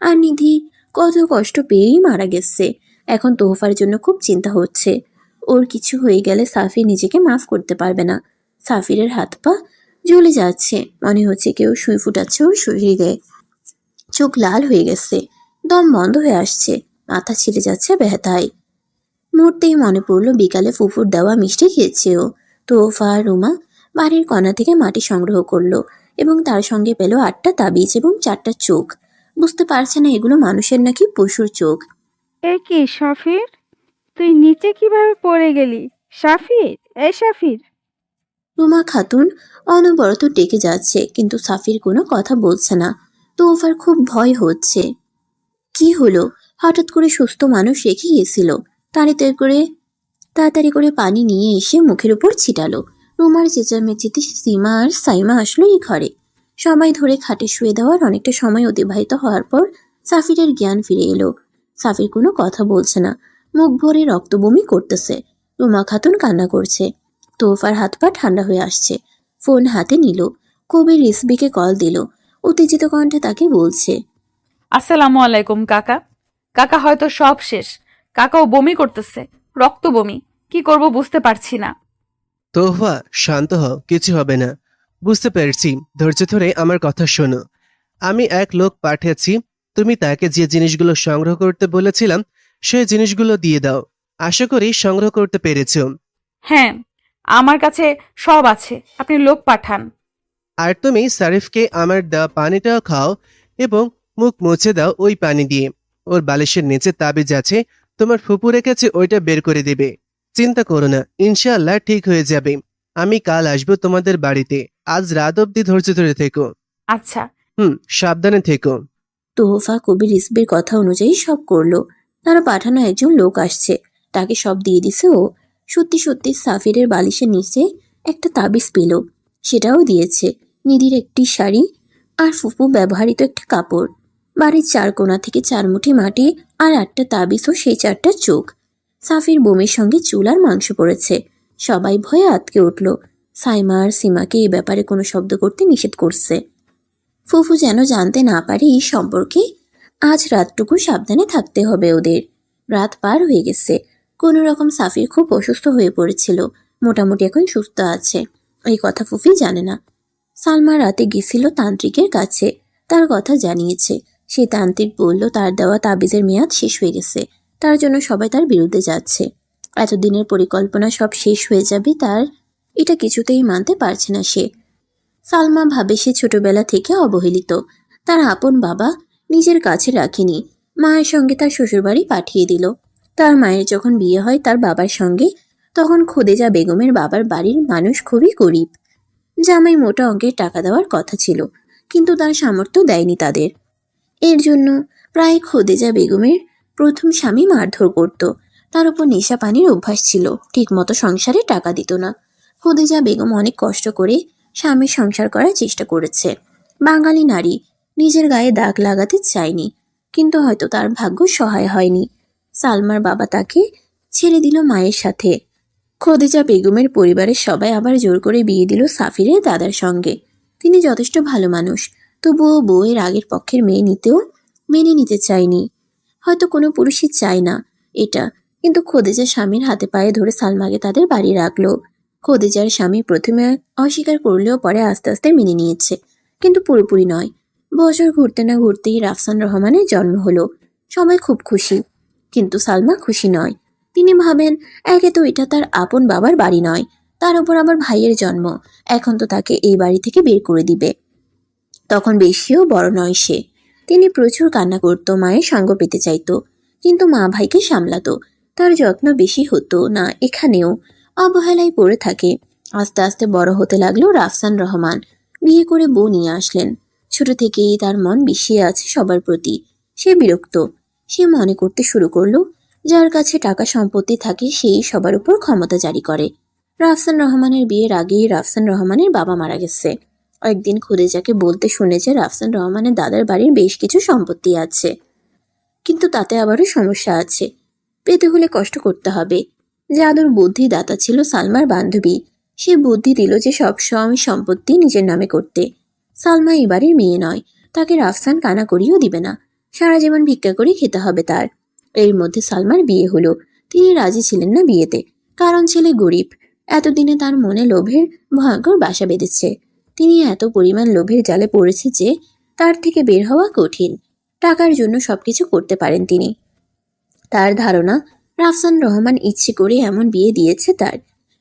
Speaker 3: আর নিধি কত কষ্ট পেয়েই মারা গেছে। এখন তোহফার জন্য খুব চিন্তা হচ্ছে। ওর কিছু হয়ে গেলে সাফি নিজেকে মাফ করতে পারবে না। সাফিরের হাত পা জ্বলে যাচ্ছে, মনে হচ্ছে কেউ সুই ফুটাচ্ছে ওর শরীরে। চোখ লাল হয়ে গেছে, দম বন্ধ হয়ে আসছে, মাথা ছিঁড়ে যাচ্ছে ব্যথায়। মুহূর্তেই মনে পড়লো বিকালে ফুফুর দেওয়া মিষ্টি খেয়েছে ও। তোফা আর রুমা বাড়ির কণা থেকে মাটি সংগ্রহ করলো এবং তার সঙ্গে পেল 8টা তাবিজ এবং 4টা চোখ। বুঝতে পারছে না এগুলো মানুষের নাকি পশুর চোখ।
Speaker 4: এ কি সাফির, তুই নিচে কিভাবে পড়ে গেলি? সাফির, এই সাফির।
Speaker 3: রুমা খাতুন অনবরত ডেকে যাচ্ছে, কিন্তু সাফির কোনো কথা বলছে না। তোফার খুব ভয় হচ্ছে। কি হলো? হঠাৎ করে সুস্থ মানুষ রেখে গেছিল। তাড়াতাড়ি করে পানি নিয়ে এসে মুখের উপর ছিটালো। রুমার চেঁচামেচিতে সীমা আর সাইমা আসলো এই ঘরে। সবাই ধরে খাটে শুয়ে দেওয়ার অনেকটা সময় অতিবাহিত হওয়ার পর সাফিরের জ্ঞান ফিরে এলো। সাফির কোনো কথা বলছে না, মুখ ভরে রক্ত বমি করতেছে। রুমা খাতুন কান্না করছে। তোফার হাত পা ঠান্ডা হয়ে আসছে। ফোন হাতে নিল, কবির রিসবিকে কল দিল। উত্তেজিত কণ্ঠে তাকে বলছে,
Speaker 1: আসসালামু আলাইকুম কাকা। কাকা হয়তো সব শেষ। কাকাও বমি করতেছে, রক্ত বমি। কি করব বুঝতে পারছি না।
Speaker 7: তোহফা, শান্ত হও, কিছু হবে না। বুঝতে পেরেছি, ধৈর্য ধরে আমার কথা শোনো। আমি এক লোক পাঠিয়েছি, তুমি তাকে যে জিনিসগুলো সংগ্রহ করতে বলেছিলাম সেই জিনিসগুলো দিয়ে দাও। আশা করি সংগ্রহ করতে পেরেছো।
Speaker 1: হ্যাঁ, আমার কাছে সব আছে, আপনি লোক পাঠান।
Speaker 7: আর তুমি সারিফকে আমার দেওয়া পানিটাও খাও এবং মুখ মুছে দাও ওই পানি দিয়ে। ওর বালিশের নিচে তাবিজ আছে, তোমার ফুপু রেখেছে, ওইটা বের করে দেবে। চিন্তা করো না, ইনশাআল্লাহ ঠিক হয়ে যাবে। আমি কাল আসবো তোমাদের বাড়িতে। আজ রাত অব্দি ধৈর্য ধরে থেকো।
Speaker 1: আচ্ছা।
Speaker 7: সাবধানে থেকো।
Speaker 3: তোহফা কবির রিসবির কথা অনুযায়ী সব করলো। তারা পাঠানো একজন লোক আসছে, তাকে সব দিয়ে দিছে ও। সত্যি সত্যি সাফিরের বালিশের নিচে একটা তাবিজ পেল, সেটাও দিয়েছে। নিধির একটি শাড়ি আর ফুপু ব্যবহৃত একটা কাপড়। বাড়ির 4 কোণা থেকে 4 মুঠি মাটি আর 8টা তাবিজ ও সেই 4টা চোখ। সাফির বমির সঙ্গে চুল আর মাংস পড়েছে। সবাই ভয়ে আটকে উঠল। সাইমা আর সীমাকে এই ব্যাপারে কোনো শব্দ করতে নিষেধ করছে। ফুফু যেন জানতে না পারে এই সম্পর্কে। আজ রাতটুকু সাবধানে থাকতে হবে ওদের। রাত পার হয়ে গেছে। কোনো রকম সাফির খুব অসুস্থ হয়ে পড়েছিল, মোটামুটি এখন সুস্থ আছে। এই কথা ফুফি জানে না। সালমা রাতে গেছিল তান্ত্রিকের কাছে, তার কথা জানিয়েছে। সেই তান্ত্রিক বলল তার দেওয়া তাবিজের মেয়াদ শেষ হয়ে গেছে, তার জন্য সবাই তার বিরুদ্ধে যাচ্ছে। এতদিনের পরিকল্পনা সব শেষ হয়ে যাবে তার, এটা কিছুতেই মানতে পারছে না সে। সালমা ভাবে সে ছোটবেলা থেকে অবহেলিত। তার আপন বাবা নিজের কাছে রাখেনি, মায়ের সঙ্গে তার শ্বশুরবাড়ি পাঠিয়ে দিল। তার মায়ের যখন বিয়ে হয় তার বাবার সঙ্গে, তখন খোদেজা বেগমের বাবার বাড়ির মানুষ খুবই গরিব। জামাই মোটা অঙ্কের টাকা দেওয়ার কথা ছিল, কিন্তু তার সামর্থ্য দেয়নি তাদের। এর জন্য প্রায় খোদেজা বেগমের প্রথম স্বামী মারধর করত। তার উপর নেশা পানির অভ্যাস ছিল, ঠিকমতো সংসারে টাকা দিত না। খোদেজা বেগম অনেক কষ্ট করে স্বামীর সংসার করার চেষ্টা করেছে। বাঙালি নারী, নিজের গায়ে দাগ লাগাতে চায়নি, কিন্তু হয়তো তার ভাগ্য সহায় হয়নি। সালমার বাবা তাকে ছেড়ে দিল মায়ের সাথে। খোদেজা বেগমের পরিবারের সবাই আবার জোর করে বিয়ে দিল সাফিরের দাদার সঙ্গে। তিনি যথেষ্ট ভালো মানুষ, তবুও বউয়ের আগের পক্ষের মেয়ে মেনে নিতে চায়নি। হয়তো কোনো পুরুষই চায় না এটা, কিন্তু খোদেজা স্বামীর হাতে পায়ে ধরে সালমাকে তাদের বাড়ি রাখলো। খোদেজার স্বামী প্রথমে অস্বীকার করলেও পরে আস্তে আস্তে মেনে নিয়েছে, কিন্তু পুরোপুরি নয়। বছর ঘুরতে না ঘুরতেই রাফসান রহমানের জন্ম হলো। সবাই খুব খুশি, কিন্তু সালমা খুশি নয়। তিনি ভাবেন, একে তো এটা তার আপন বাবার বাড়ি নয়, তার উপর আবার ভাইয়ের জন্ম, এখন তো তাকে এই বাড়ি থেকে বের করে দিবে। তখন বেশিও বড় নয় সে। তিনি প্রচুর কান্না করত, মায়ের সঙ্গ পেতে চাইতো, কিন্তু মা ভাইকে সামলাতো। তার যত্ন বেশি হতো না এখানেও, অবহেলায় পড়ে থাকে। আস্তে আস্তে বড় হতে লাগলো রাফসান রহমান। বিয়ে করে বউ নিয়ে আসলেন। ছোট থেকেই তার মন বিষিয়ে আছে সবার প্রতি। সে বিরক্ত। সে মনে করতে শুরু করলো, যার কাছে টাকা সম্পত্তি থাকে সেই সবার উপর ক্ষমতা জারি করে। রাফসান রহমানের বিয়ের আগেই রাফসান রহমানের বাবা মারা গেছে। একদিন খোদেজাকে বলতে শুনেছে রাফসান রহমানের দাদার বাড়ির বেশ কিছু সম্পত্তি আছে, কিন্তু তাতে আবারও সমস্যা আছে। পেতে হলে কষ্ট করতে হবে। জাদুর বুদ্ধি দাতা ছিল সালমার বান্ধবী। সে বুদ্ধি দিল যে সব সম্পত্তি নিজের নামে করতে। সালমা এবারের মেয়ে নয়, তাকে রাফসান কানা করিয়েও দিবে না। সারা জীবন ভিক্ষা করে খেতে হবে তার। এর মধ্যে সালমার বিয়ে হলো। তিনি রাজি ছিলেন না বিয়েতে, কারণ ছেলে গরিব। এতদিনে তার মনে লোভের ভয়ঙ্কর বাসা বেঁধেছে। তিনি এত পরিমাণ লোভের জালে পড়েছে যে তার থেকে বের হওয়া কঠিন। টাকার জন্য সবকিছু করতে পারেন তিনি। তার ধারণা রাফসান রহমান ইচ্ছে করে এমন বিয়ে দিয়েছে তার।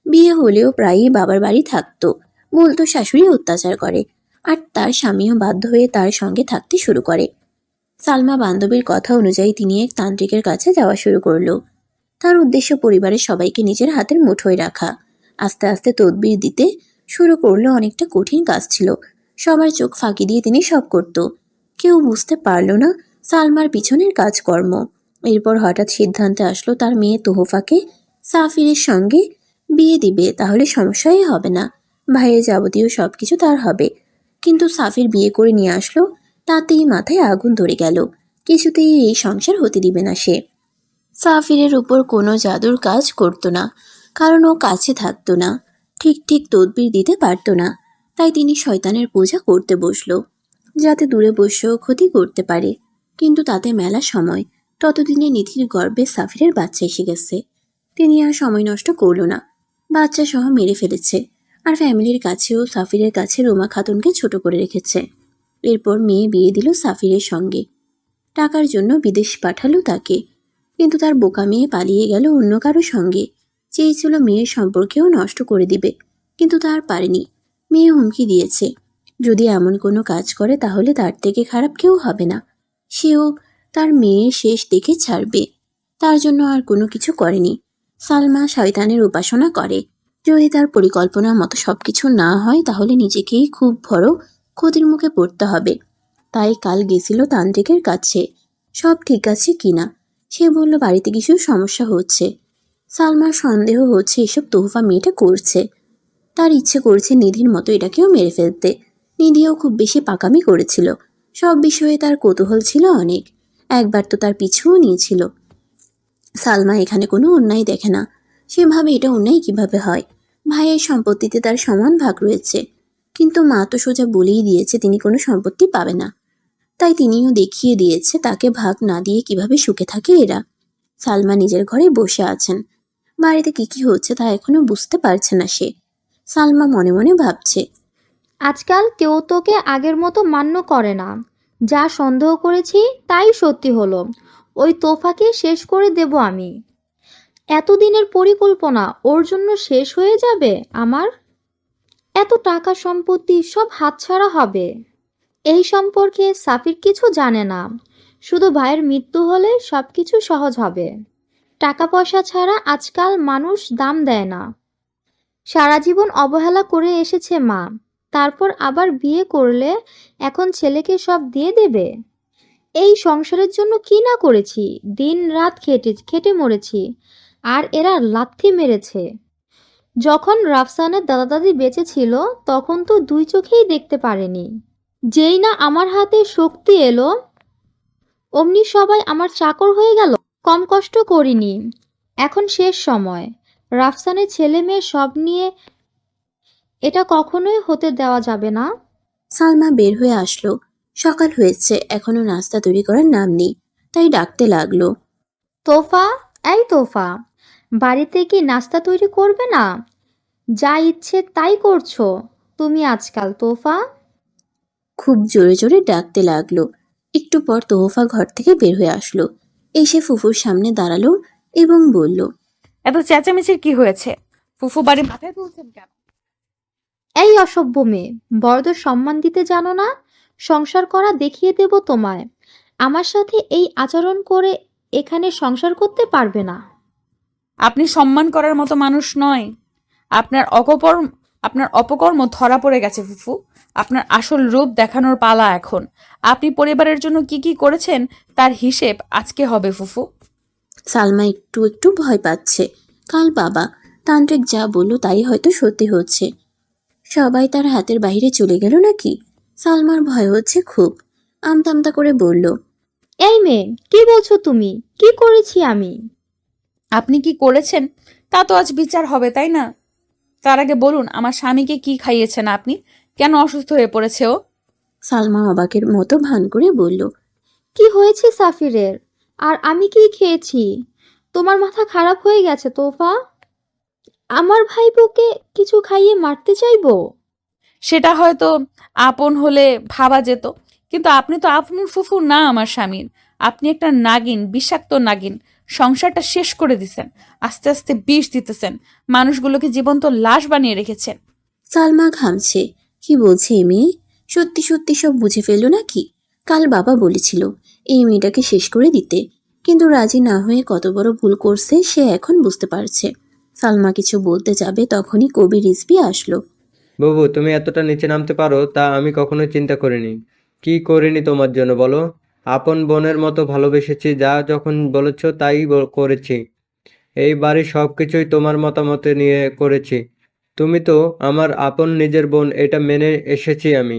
Speaker 3: বিয়ে হলেও প্রায়ই বাবার বাড়ি থাকতো, বলতো শাশুড়ি অত্যাচার করে, আর তার স্বামীও বাধ্য হয়ে তার সঙ্গে থাকতে শুরু করে। সালমা বান্ধবীর কথা অনুযায়ী তিনি এক তান্ত্রিকের কাছে যাওয়া শুরু করলো। তার উদ্দেশ্য পরিবারের সবাইকে নিজের হাতের মুঠোয় রাখা। আস্তে আস্তে তদবির দিতে শুরু করলো। অনেকটা কঠিন কাজ ছিল, সবার চোখ ফাঁকি দিয়ে তিনি সব করত। কেউ বুঝতে পারল না সালমার পিছনের কাজকর্ম। এরপর হঠাৎ সিদ্ধান্তে আসলো তার মেয়ে তোহফাকে সাফিরের সঙ্গে বিয়ে দিবে, তাহলে সমস্যাই হবে না। ভাইয়ের যাবতীয় সবকিছু তার হবে। কিন্তু সাফির বিয়ে করে নিয়ে আসলো, তাতেই মাথায় আগুন ধরে গেল। কিছুতেই এই সংসার হতে দিবে না সে। সাফিরের উপর কোনো জাদুর কাজ করতো না, কারণ ও কাছে থাকতো না, ঠিক ঠিক তদবির দিতে পারতো না। তাই তিনি শয়তানের পূজা করতে বসলো, যাতে দূরে বসেও ক্ষতি করতে পারে। কিন্তু তাতে মেলা সময়। ততদিনে নিধির গর্ভে সাফিরের বাচ্চা এসে গেছে। তিনি আর সময় নষ্ট করল না, বাচ্চা সহ মেরে ফেলেছে। আর ফ্যামিলির কাছেও সাফিরের কাছে রোমা খাতুনকে ছোট করে রেখেছে। এরপর মেয়ে বিয়ে দিল সাফিরের সঙ্গে। টাকার জন্য বিদেশ পাঠালো তাকে, কিন্তু তার বোকা মেয়ে পালিয়ে গেল অন্য কারো সঙ্গে। চেয়েছিল মেয়ের সম্পর্কেও নষ্ট করে দিবে, কিন্তু তার পারেনি। মেয়ে হুমকি দিয়েছে, যদি এমন কোনো কাজ করে তাহলে তার থেকে খারাপ কেউ হবে না। সেও তার মেয়ের শেষ দেখে ছাড়বে। তার জন্য আর কোনো কিছু করেনি। সালমা শয়তানের উপাসনা করে। যদি তার পরিকল্পনার মতো সবকিছু না হয় তাহলে নিজেকেই খুব বড় ক্ষতির মুখে পড়তে হবে। তাই কাল গেছিল তান্ত্রিকের কাছে, সব ঠিক আছে কিনা। সে বলল বাড়িতে কিছু সমস্যা হচ্ছে। সালমার সন্দেহ হচ্ছে এসব তোহফা মেয়েটা করছে। তার ইচ্ছে করছে নিধির মতো এটাকেও মেরে ফেলতে। নিধিও খুব বেশি পাকামি করেছিল। সব বিষয়ে তার কৌতূহল ছিল অনেক। একবার তো তার পিছুও নিয়েছিল। সালমা এখানে কোনো অন্যায় দেখে না। সে ভাবে এটা অন্যায় কিভাবে হয়। ভাইয়ের সম্পত্তিতে তার সমান ভাগ রয়েছে, কিন্তু মা তো সোজা বলেই দিয়েছে তিনি কোনো সম্পত্তি পাবে না। তাই তিনিও দেখিয়ে দিয়েছে তাকে ভাগ না দিয়ে কিভাবে সুখে থাকে এরা। সালমা নিজের ঘরে বসে আছেন। বাড়িতে কি হচ্ছে তা এখনো বুঝতে পারছে না সে। সালমা মনে মনে ভাবছে,
Speaker 6: আজকাল কেউ তোকে আগের মতো মান্য করে না। যা সন্দেহ করেছি তাই সত্যি হলো। ওই তোফাকে শেষ করে দেব আমি। এতদিনের পরিকল্পনা ওর জন্য শেষ হয়ে যাবে আমার। এত টাকা সম্পত্তি সব হাতছাড়া হবে। এই সম্পর্কে সাফির কিছু জানে না। শুধু ভাইয়ের মৃত্যু হলে সবকিছু সহজ হবে। টাকা পয়সা ছাড়া আজকাল মানুষ দাম দেয় না। সারা জীবন অবহেলা করে এসেছে মা, তারপর আবার বিয়ে করলে এখন ছেলেকে সব দিয়ে দেবে? এই সংসারের জন্য কি না করেছি, দিন রাত খেটে মরেছি, আর এরা লাথি মেরেছে। যখন রাফসানের দাদা দাদি বেঁচে ছিল তখন তো দুই চোখেই দেখতে পারেনি। যেই না আমার হাতে শক্তি এলো অমনি সবাই আমার চাকর হয়ে গেল। কম কষ্ট করিনি, এখন শেষ সময়। রাফসানের ছেলে মেয়ে সব নিয়ে এটা কখনোই হতে দেওয়া যাবে না।
Speaker 3: সালমা বের হয়ে আসলো। সকাল হয়েছে, এখনো নাস্তা তৈরি করার নাম নেই, তাই ডাকতে লাগলো।
Speaker 6: তোফা, এই তোফা, বাড়িতে কি নাস্তা তৈরি করবে না? যা ইচ্ছে তাই করছো তুমি আজকাল তোফা।
Speaker 3: খুব জোরে জোরে ডাকতে লাগলো। একটু পর তোহফা ঘর থেকে বের হয়ে আসলো, এসে ফুফুর সামনে দাঁড়ালো এবং বলল,
Speaker 1: এত চেঁচামেচির কি হয়েছে? ফুফু বাড়ি মাথায় তুলছেন কেন?
Speaker 6: এই অসভ্য মেয়ে, বড়দের সম্মান দিতে জানো না? সংসার করা দেখিয়ে দেব তোমায়। আমার সাথে এই আচরণ করে এখানে সংসার করতে পারবে না।
Speaker 1: আপনি সম্মান করার মতো মানুষ নয়। আপনার অপকর্ম ধরা পড়ে গেছে ফুফু। আপনার আসল রূপ দেখানোর পালা এখন। আপনি পরিবারের জন্য কি কি করেছেন তার হিসেব আজকে হবে ফুফু।
Speaker 3: সালমা একটু একটু ভয় পাচ্ছে। কাল বাবা তান্ত্রিক যা বলল তাই হয়তো সত্যি হচ্ছে। সবাই তার হাতের বাইরে চলে গেল নাকি? সালমার ভয় হচ্ছে খুব। আমতা করে বলল,
Speaker 6: এই মেয়ে, কি বলছো তুমি? কি করেছি আমি?
Speaker 1: আপনি কি করেছেন তা তো আজ বিচার হবে, তাই না? তার আগে বলুন, আমার স্বামীকে কি খাইয়েছেন আপনি? কেন অসুস্থ হয়ে পড়েছে ও?
Speaker 3: সালমা অবাকের মতো ভান করে বলল,
Speaker 6: কি হয়েছে সাফিরের? আর আমি কি খেয়েছি? তোমার মাথা খারাপ হয়ে গেছে তোফা? আমার ভাইপোকে কিছু খাইয়ে মারতে চাইবো?
Speaker 1: সেটা হয়তো আপন হলে ভাবা যেত, কিন্তু আপনি তো আপন ফুফু না আমার স্বামীর। আপনি একটা নাগিন, বিষাক্ত নাগিন। সংসারটা শেষ করে দিছেন, আস্তে আস্তে বিষ দিতেছেন, মানুষগুলোকে জীবন্ত লাশ বানিয়ে রেখেছেন।
Speaker 3: সালমা ঘামছে। কি বলছে এই মেয়ে? সত্যি সত্যি সব বুঝে ফেললো নাকি? কাল বাবা বলেছিল এই মেয়েটাকে শেষ করে দিতে, কিন্তু রাজি না হয়ে কত বড় ভুল করছে সে এখন বুঝতে পারছে। সালমা কিছু বলতে যাবে তখনই কবি রিজভী আসলো।
Speaker 5: বুবু, তুমি এতটা নিচে নামতে পারো তা আমি কখনোই চিন্তা করিনি। কি করিনি তোমার জন্য বলো? আপন বোনের মতো ভালোবেসেছি, যা যখন বলেছ তাই করেছি। এই বাড়ির সব কিছুই তোমার মতামতে নিয়ে করেছি। তুমি তো আমার আপন নিজের বোন, এটা মেনে এসেছি আমি।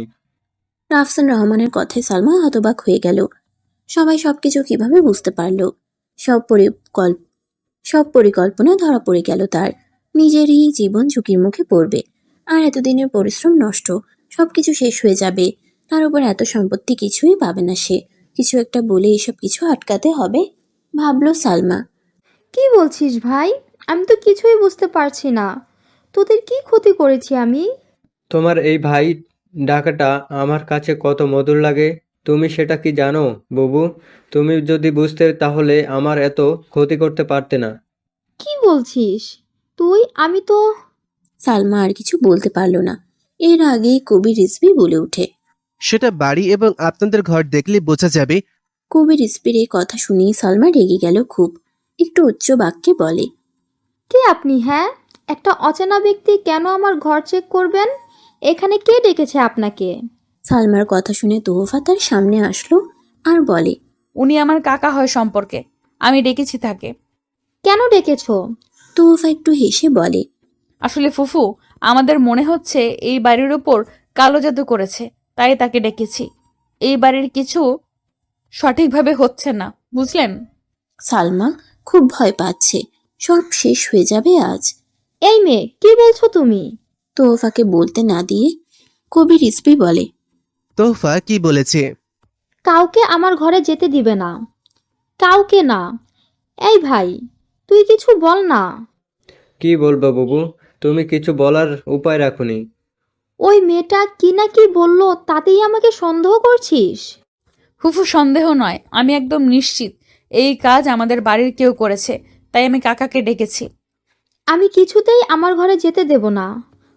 Speaker 3: রাফসান রহমানের কথায় সালমা হতবাক হয়ে গেল। সবাই সবকিছু কিভাবে বুঝতে পারলো? সব পরিকল্প সব পরিকল্পনা ধরা পড়ে গেল তার। নিজেরই জীবন ঝুঁকির মুখে পড়বে, আর এতদিনের পরিশ্রম নষ্ট। সবকিছু শেষ হয়ে যাবে। তার উপর এত সম্পত্তি, কিছুই পাবে না সে। কিছু একটা বলে এসব কিছু আটকাতে হবে, ভাবলো সালমা।
Speaker 6: কি বলছিস ভাই? আমি তো কিছুই বুঝতে পারছি না। তোদের কি ক্ষতি করেছি আমি?
Speaker 5: তোমার এই ভাই ডাকাটা আমার কাছে কত মধুর লাগে, তুমি সেটা কি জানো বুবু? তুমি যদি বুঝতে তাহলে আমার এত ক্ষতি করতে পারতে না।
Speaker 6: কি বলছিস তুই? আমি তো...
Speaker 3: সালমা আর কিছু বলতে পারলো না। এর আগেই কবি রিজভী বলে ওঠে।
Speaker 7: সেটা বাড়ি এবং আপনাদের ঘর দেখলে বোঝা যাবে।
Speaker 3: কবি রিজভীর এই কথা শুনেই সালমা রেগে গেল খুব। একটু উচ্চ বাক্যে বলে,
Speaker 6: কে আপনি? হ্যাঁ, একটা অচেনা ব্যক্তি কেন আমার ঘর চেক করবেন? এখানে কে ডেকেছে আপনাকে?
Speaker 3: সালমার কথা শুনে তোহফা তার সামনে আসলো আর বলে,
Speaker 1: উনি আমার কাকা হয় সম্পর্কে, আমি ডেকেছি তাকে।
Speaker 6: কেন ডেকেছো?
Speaker 3: তোহফা একটু হেসে বলে,
Speaker 1: আসলে ফুফু, আমাদের মনে হচ্ছে এই বাড়ির উপর কালো জাদু করেছে, তাই তাকে ডেকেছি। এই বাড়ির কিছু সঠিকভাবে হচ্ছে না, বুঝলেন?
Speaker 3: সালমা খুব ভয় পাচ্ছে, সব শেষ হয়ে যাবে আজ।
Speaker 6: এই মেয়ে, কি বলছো তুমি?
Speaker 3: তোহফাকে বলতে না দিয়ে কবি রিজভী বলে,
Speaker 7: তোহফা কি বলেছে?
Speaker 6: কাউকে আমার ঘরে যেতে দিবে না, কাউকে না। এই ভাই, তুই কিছু বল না।
Speaker 5: কি বলবো বুবু? তুমি কিছু বলার উপায় রাখুনি।
Speaker 6: ওই মেয়েটা কি না কি বললো তাতেই আমাকে সন্দেহ করছিস?
Speaker 1: ফুফু, সন্দেহ নয়, আমি একদম নিশ্চিত এই কাজ আমাদের বাড়ির কেউ করেছে, তাই আমি কাকাকে ডেকেছি।
Speaker 6: আমি কিছুতেই আমার ঘরে যেতে দেব না।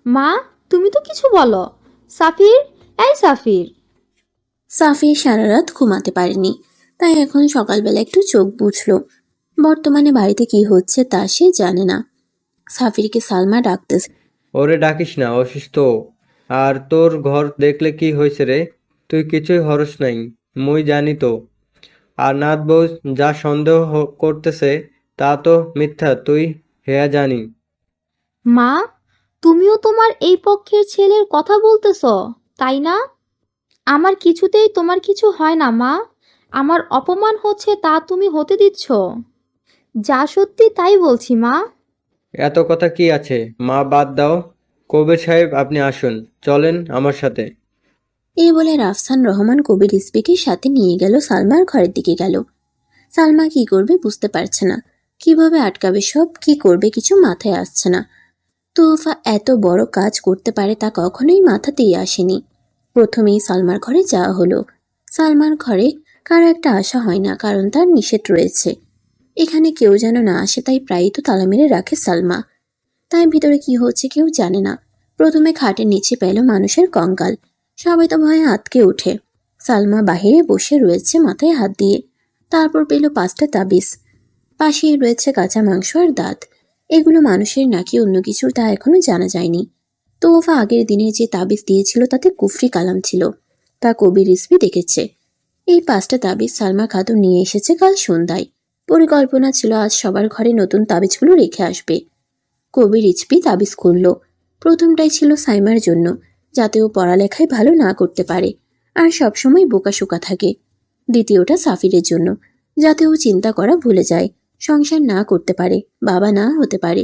Speaker 6: মা, তুমি তো কিছু বলো। সাফির, এই সাফির।
Speaker 3: সাফি সারা রাত ঘুমাতে পারেনি, তাই এখন সকালবেলা একটু চোখ বুঝলো। বর্তমানে বাড়িতে কি হচ্ছে তা সে জানে না। সাফিরকে সালমা ডাকতেছে।
Speaker 5: ওরে ডাকিস না, অসুস্থ। আর তোর ঘর দেখলে কি হয়েছে রে? তুই কিছুই হরস নাই, মুই জানি তো। আর নাথ বউ যা সন্দেহ করতেছে তা তো মিথ্যা, তুই হেয়া জানি।
Speaker 6: মা, তুমিও তোমার এই পক্ষের ছেলের কথা বলতেছ, তাই না? আমার কিছুতেই তোমার কিছু হয় না মা। আমার অপমান হচ্ছে তা তুমি হতে দিচ্ছ? যা সত্যি তাই বলছি মা।
Speaker 5: এত কথা কি আছে মা, বাদ দাও। কবির সাহেব আপনি আসুন, চলেন আমার সাথে।
Speaker 3: এই বলে রাফসান রহমান কবির স্পিটির সাথে নিয়ে গেল সালমার ঘরের দিকে গেল। সালমা কি করবে বুঝতে পারছে না, কিভাবে আটকাবে সব, কি করবে কিছু মাথায় আসছে না। তোফা এত বড় কাজ করতে পারে তা কখনোই মাথাতেই আসেনি। প্রথমেই সালমার ঘরে যাওয়া হলো। সালমার ঘরে কারো একটা আশা হয় না, কারণ তার নিষেধ রয়েছে। এখানে কেউ যেন না আসে, তাই প্রায়ই তো তালা মেরে রাখে সালমা। তাই ভিতরে কি হচ্ছে কেউ জানে না। প্রথমে খাটের নিচে পেল মানুষের কঙ্কাল। সবাই তো ভয়ে আঁতকে ওঠে। সালমা বাহিরে বসে রয়েছে মাথায় হাত দিয়ে। তারপর পেল 5টা তাবিজ। পাশেই রয়েছে কাঁচা মাংস আর দাঁত। এগুলো মানুষের নাকি অন্য কিছু তা এখনো জানা যায়নি। তোফা আগের দিনে যে তাবিজ দিয়েছিল তাতে কুফরি কালাম ছিল, তা কবির রিজভী দেখেছে। এই 5টা তাবিজ সালমা খাতুন নিয়ে এসেছে কাল সন্ধ্যায়। পরিকল্পনা ছিল আজ সবার ঘরে নতুন তাবিজগুলো রেখে আসবে। কবির রিজভী তাবিজ খুলল। প্রথমটাই ছিল সাইমার জন্য, যাতে ও পড়ালেখায় ভালো না করতে পারে আর সবসময় বোকাশোকা থাকে। দ্বিতীয়টা সাফিরের জন্য, যাতে ও চিন্তা করা ভুলে যায়, সংসার না করতে পারে, বাবা না হতে পারে।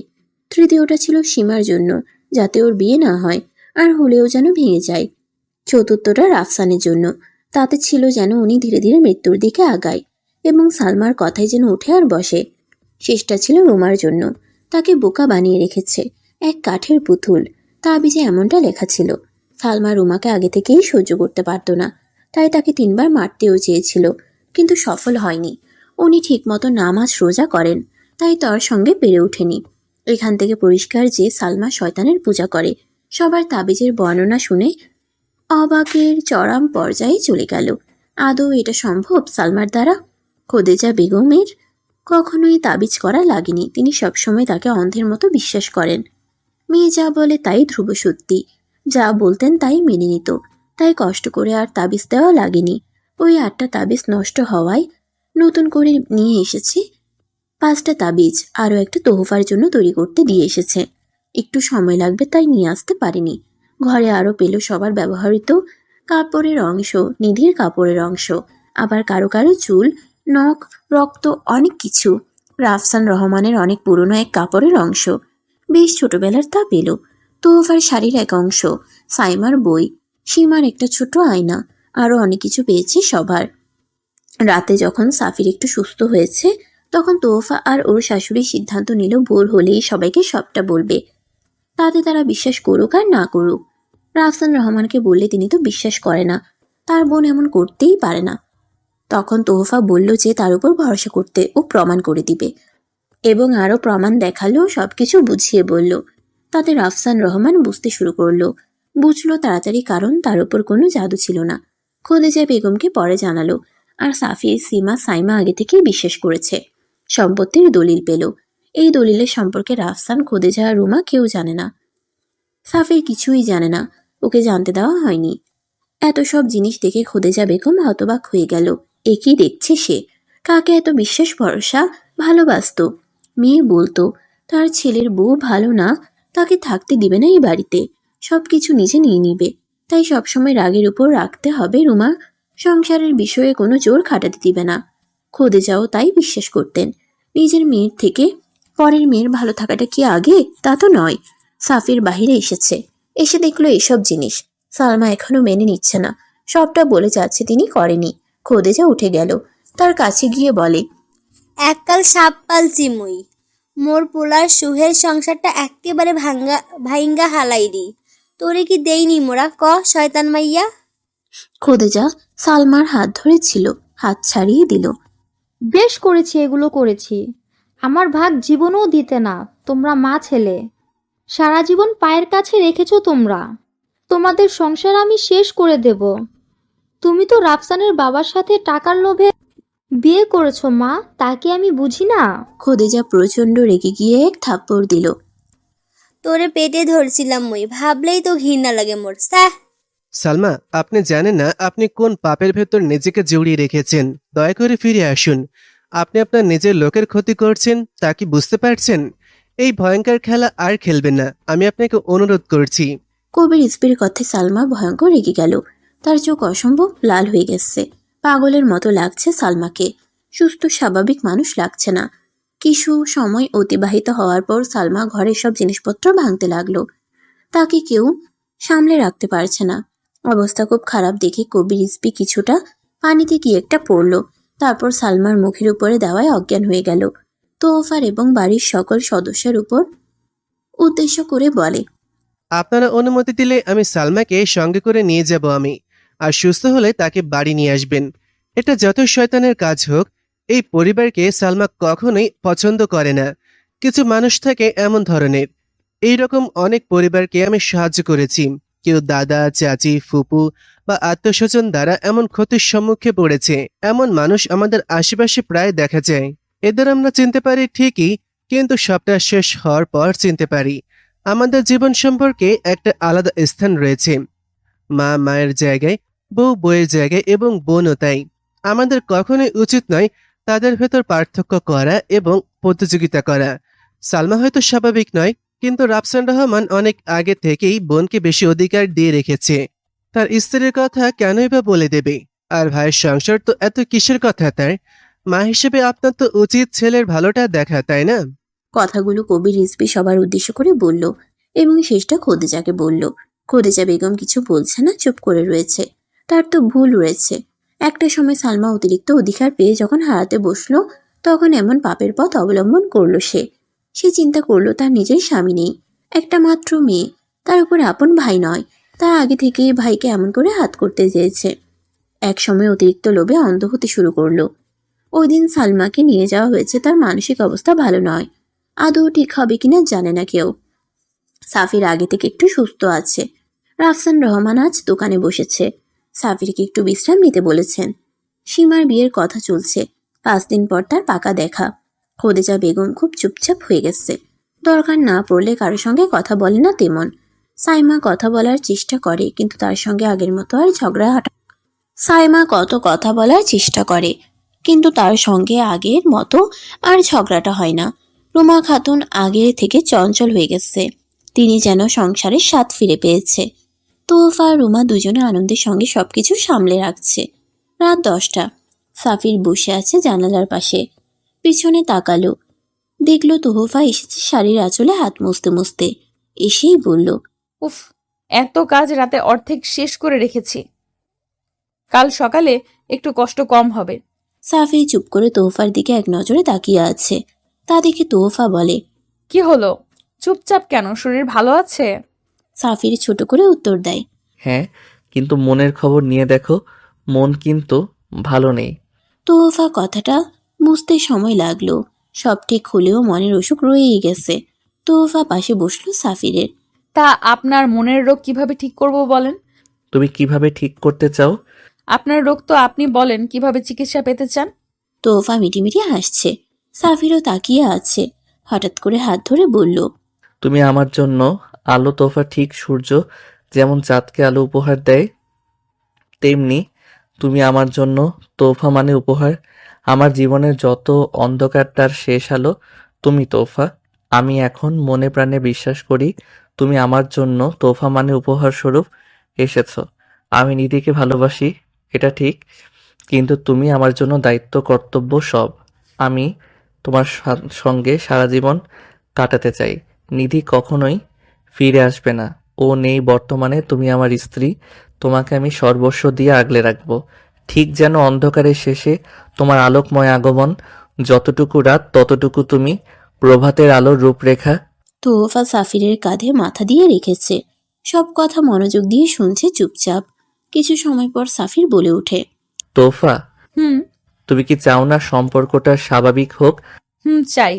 Speaker 3: তৃতীয়টা ছিল সীমার জন্য, যাতে ওর বিয়ে না হয়, আর হলেও যেন ভেঙে যায়। চতুর্থটা রাফসানের জন্য, তাতে ছিল যেন উনি ধীরে ধীরে মৃত্যুর দিকে আগায় এবং সালমার কথায় যেন উঠে আর বসে। শেষটা ছিল রুমার জন্য, তাকে বোকা বানিয়ে রেখেছে, এক কাঠের পুতুল। তাবিজে এমনটা লেখা ছিল। সালমা রুমাকে আগে থেকেই সহ্য করতে পারত না, তাই তাকে 3বার মারতেও চেয়েছিল, কিন্তু সফল হয়নি। উনি ঠিকমতো নামাজ রোজা করেন, তাই তার সঙ্গে পেরে ওঠেনি। এখান থেকে পরিষ্কার যে সালমা শয়তানের পূজা করে। সবার তাবিজের বর্ণনা শুনে অবাকের চরম পর্যায়ে চলে গেল। আদৌ এটা সম্ভব সালমার দ্বারা? খোদেজা বেগমের কখনোই তাবিজ করা লাগেনি, তিনি সবসময় তাকে অন্ধের মতো বিশ্বাস করেন। মেয়ে যা বলে তাই ধ্রুব সত্যি, যা বলতেন তাই মেনে নিত, তাই কষ্ট করে আর তাবিজ দেওয়া লাগেনি। ওই 8টা তাবিজ নষ্ট হওয়ায় নতুন করে নিয়ে এসেছে 5টা তাবিজ, আরও একটা তোহফার জন্য তৈরি করতে দিয়ে এসেছে। একটু সময় লাগবে তাই নিয়ে আসতে পারেনি। ঘরে আরও পেল সবার ব্যবহৃত কাপড়ের অংশ, নিধির কাপড়ের অংশ, আবার কারো কারো চুল, নখ, রক্ত, অনেক কিছু। রাফসান রহমানের অনেক পুরনো এক কাপড়ের অংশ, বেশ ছোটবেলার তা পেল। তোহফার শাড়ির এক অংশ, সাইমার বই, সীমার একটা ছোট আয়না, আরও অনেক কিছু পেয়েছে সবার। রাতে যখন সাফির একটু সুস্থ হয়েছে, তখন তোহফা আর ওর শাশুড়ি সিদ্ধান্ত নিল ভোর হলেই সবাইকে সবটা বলবে, তাতে তারা বিশ্বাস করুক আর না করুক। রাফসান রহমানকে বললে তিনি তো বিশ্বাস করে না, তার বোন এমন করতেই পারে না। তখন তোহফা বলল যে তার উপর ভরসা করতে, ও প্রমাণ করে দিবে, এবং আরও প্রমাণ দেখালো, সবকিছু বুঝিয়ে বলল। তাতে রাফসান রহমান বুঝতে শুরু করলো। বুঝলো তাড়াতাড়ি, কারণ তার উপর কোনো জাদু ছিল না। খোদেজা বেগমকে পরে জানালো, আর সাফি, সীমা, সাইমা আগে থেকেই বিশ্বাস করেছে। সম্পত্তির দলিল পেল। এই দলিলের সম্পর্কে রাফসান, খোদেজা আর রুমা কেউ জানে না। সাফির কিছুই জানে না, ওকে জানতে দেওয়া হয়নি। এত সব জিনিস দেখে খোদেজা বেগম হতবাক হয়ে গেল। এ কি দেখছে সে? কাকে এত বিশ্বাস ভরসা ভালোবাসত? মেয়ে বলতো তার ছেলের বউ ভালো না, তাকে থাকতে দিবে না এই বাড়িতে, সবকিছু নিজে নিয়ে নিবে, তাই সবসময় রাগের উপর রাখতে হবে রুমা, সংসারের বিষয়ে কোনো জোর খাটাতে দিবে না। খোদেজাও তাই বিশ্বাস করতেন। নিজের মেয়ের থেকে পরের মেয়ের ভালো থাকাটা কি আগে? তা তো নয়। সাফির বাহিরে এসে দেখলো এসব জিনিস। সালমা এখনো মেনে নিচ্ছে না, সবটা বলে যাচ্ছে তিনি করেনি। খোদেজা উঠে গেল, তার কাছে গিয়ে বলে,
Speaker 8: এককাল সাপ পালছি মুই, মোর পোলার সুহের সংসারটা একেবারে ভাইঙ্গা হালাইরি। তোরে কি দেইনি মোরা, ক শয়তান মাইয়া?
Speaker 3: খোদেজা সালমার হাত ধরেছিল, হাত ছাড়িয়ে দিল।
Speaker 6: বেশ করেছি, এগুলো করেছি। আমার ভাগ জীবনও দিতে না। তোমরা মা ছেলে সারা জীবন পায়ের কাছে রেখেছো তোমরা। তোমাদের সংসার আমি শেষ করে দেব। তুমি তো রাফসানের বাবার সাথে টাকার লোভে বিয়ে করেছো মা, তাকে আমি বুঝি না?
Speaker 3: খোদেজা প্রচন্ড রেগে গিয়ে এক থাপ্পড় দিল।
Speaker 8: তোরে পেটে ধরছিলাম মুই, ভাবলেই তো ঘৃণা লাগে মোর। স্যাহ।
Speaker 7: সালমা, আপনি জানেন না আপনি কোন পাপের ভেতর নিজেকে জড়িয়ে রেখেছেন। দয়া করে ফিরে আসুন। আপনি আপনার নিজের লোকের ক্ষতি করছেন, তা কি বুঝতে পারছেন? এই ভয়ঙ্কর খেলা আর খেলবেন না, আমি আপনাকে অনুরোধ করছি।
Speaker 3: কবির ইসবির কথায় সালমা ভয়ঙ্কর রেগে গেল। তার চোখ অসম্ভব লাল হয়ে গেছে। পাগলের মতো লাগছে সালমাকে, সুস্থ স্বাভাবিক মানুষ লাগছে না। কিছু সময় অতিবাহিত হওয়ার পর সালমা ঘরের সব জিনিসপত্র ভাঙতে লাগলো। তাকে কেউ সামলে রাখতে পারছে না। অবস্থা খুব খারাপ দেখে কবির ইসবি কিছুটা পানিতে কি একটা পড়লো। তারপর সালমার মুখের উপরে দেওয়ায় অজ্ঞান হয়ে গেল। তোফার এবং বাড়ির সকল সদস্যের উপর উদ্দেশ্য করে বলে,
Speaker 7: আপনারা অনুমতি দিলে আমি সালমাকে সঙ্গে করে নিয়ে যাব আমি, আর সুস্থ হলে তাকে বাড়ি নিয়ে আসবেন। এটা যত শয়তানের কাজ হোক, এই পরিবারকে সালমা কখনোই পছন্দ করে না। কিছু মানুষ থাকে এমন ধরনের। এই রকম অনেক পরিবারকে আমি সাহায্য করেছি। কেউ দাদা, চাচি, ফুপু বা আত্মস্বজন দ্বারা এমন ক্ষতির সম্মুখে পড়েছে। এমন মানুষ আমাদের আশেপাশে প্রায় দেখা যায়। এদের আমরা চিনতে পারি ঠিকই, কিন্তু সবটা শেষ হওয়ার পর চিনতে পারি। আমাদের জীবন সম্পর্কে একটা আলাদা স্থান রয়েছে। মা মায়ের জায়গায়, বউ বউয়ের জায়গায় এবং বোনও তাই। আমাদের কখনোই উচিত নয় তাদের ভেতর পার্থক্য করা এবং প্রতিযোগিতা করা। সালমা হয়তো স্বাভাবিক নয়, কিন্তু রাফসান রহমান অনেক আগে থেকেই বোনকে বেশি অধিকার দিয়ে রেখেছে। তার স্ত্রীর কথা কেনই বা বলে দেবে? আর ভাইয়ের সংসার তো এত কিসের কথা তার? মা হিসেবে আপনার তো উচিত ছেলের ভালোটা দেখা, তাই না?
Speaker 3: কথাগুলো কবির রিজভী সবার উদ্দেশ্য করে বলল এবং শেষটা খদিজাকে বলল। খদিজা বেগম কিছু বলছে না, চুপ করে রয়েছে। তার তো ভুল রয়েছে। একটা সময় সালমা অতিরিক্ত অধিকার পেয়ে যখন হারাতে বসলো, তখন এমন পাপের পথ অবলম্বন করলো সে। সে চিন্তা করলো তার নিজের স্বামী নেই, একটা মাত্র মেয়ে, তার উপর আপন ভাই নয়। তার আগে থেকেই ভাইকে এমন করে হাত করতে চেয়েছে। এক সময় অতিরিক্ত লোভে অন্ধ হতে শুরু করলো। ওই দিন সালমাকে নিয়ে যাওয়া হয়েছে, তার মানসিক অবস্থা ভালো নয়। আদৌ ঠিক হবে কিনা জানে না কেউ। সাফির আগে থেকে একটু সুস্থ আছে। রাফসান রহমান আজ দোকানে বসেছে। সাফিরকে একটু বিশ্রাম নিতে বলেছেন। সীমার বিয়ের কথা চলছে, 5 দিন পর তার পাকা দেখা। খদিজা বেগম খুব চুপচাপ হয়ে গেছে। দরকার না পড়লে কারোর সঙ্গে কথা বলে না তেমন। সাইমা কথা বলার চেষ্টা করে, কিন্তু তার সঙ্গে আগের মতো আর ঝগড়া হাঁটা। সাইমা কত কথা বলার চেষ্টা করে, কিন্তু তার সঙ্গে আগের মতো আর ঝগড়াটা হয় না। রুমা খাতুন আগের থেকে চঞ্চল হয়ে গেছে। তিনি যেন সংসারের স্বাদ ফিরে পেয়েছে। তোফা আর রুমা দুজনে আনন্দের সঙ্গে সবকিছু সামলে রাখছে। রাত 10টা। সাফির বসে আছে জানালার পাশে। পিছনে তাকালো, দেখলো তোহফা এসেছে শাড়ির আঁচলে হাত মুছতে মুছতে। এসেই বলল,
Speaker 1: উফ, এত কাজ রাতে অর্ধেক শেষ করে রেখেছি। কাল সকালে একটু কষ্ট কম হবে।
Speaker 3: সাফি চুপ করে তোহফার দিকে এক নজরে তাকিয়ে আছে। তা দেখে তোহফা বলে,
Speaker 1: কি হলো, চুপচাপ কেন? শরীর ভালো আছে?
Speaker 3: সাফির ছোট করে উত্তর দেয়,
Speaker 2: হ্যাঁ, কিন্তু মনের খবর নিয়ে দেখো, মন কিন্তু ভালো নেই।
Speaker 3: তোহফা কথাটা বুঝতে সময় লাগলো। সব ঠিক হলেও মনের অসুখ রয়েই গেছে। তোহফা পাশে বসলো সাফিরের।
Speaker 1: তা আপনার মনের রোগ কিভাবে ঠিক করব বলেন?
Speaker 2: তুমি কিভাবে ঠিক করতে চাও?
Speaker 1: আপনার রোগ তো আপনি বলেন, কিভাবে চিকিৎসা পেতে চান?
Speaker 3: তোহফা মিটিমিটি হাসছে। সাফিরও তাকিয়ে আছে। হঠাৎ করে হাত ধরে বলল,
Speaker 2: তুমি আমার জন্য আলো তোফা, ঠিক সূর্য যেমন চাঁদকে আলো উপহার দেয়, তেমনি তুমি আমার জন্য তোফা মানে উপহার। আমার জীবনের যত অন্ধকার তার শেষ আলো তুমি তোফা। আমি এখন মনে প্রাণে বিশ্বাস করি তুমি আমার জন্য তোফা মানে উপহার স্বরূপ এসেছো। আমি নিধিকে ভালোবাসি, এটা ঠিক, কিন্তু তুমি আমার জন্য দায়িত্ব, কর্তব্য সব। আমি তোমার সঙ্গে সারা জীবন কাটাতে চাই। নিধি কখনোই ফিরে আসবে না, ও নেই বর্তমানে। তুমি আমার স্ত্রী, তোমাকে আমি সর্বস্ব দিয়ে আগলে রাখবো, ঠিক যেন অন্ধকারের শেষে তোমার আলোকময় আগমন। যতটুকু রাত ততটুকু তুমি, প্রভাতের আলোর রূপরেখা।
Speaker 3: তোহফা সাফিরের কাঁধে মাথা দিয়ে রেখেছে। সব কথা মনোযোগ দিয়ে শুনছে চুপচাপ। কিছু সময় পর সাফির বলে ওঠে,
Speaker 2: তোফা,
Speaker 1: হুম।
Speaker 2: তুমি কি চাও না সম্পর্কটা স্বাভাবিক হোক?
Speaker 1: চাই।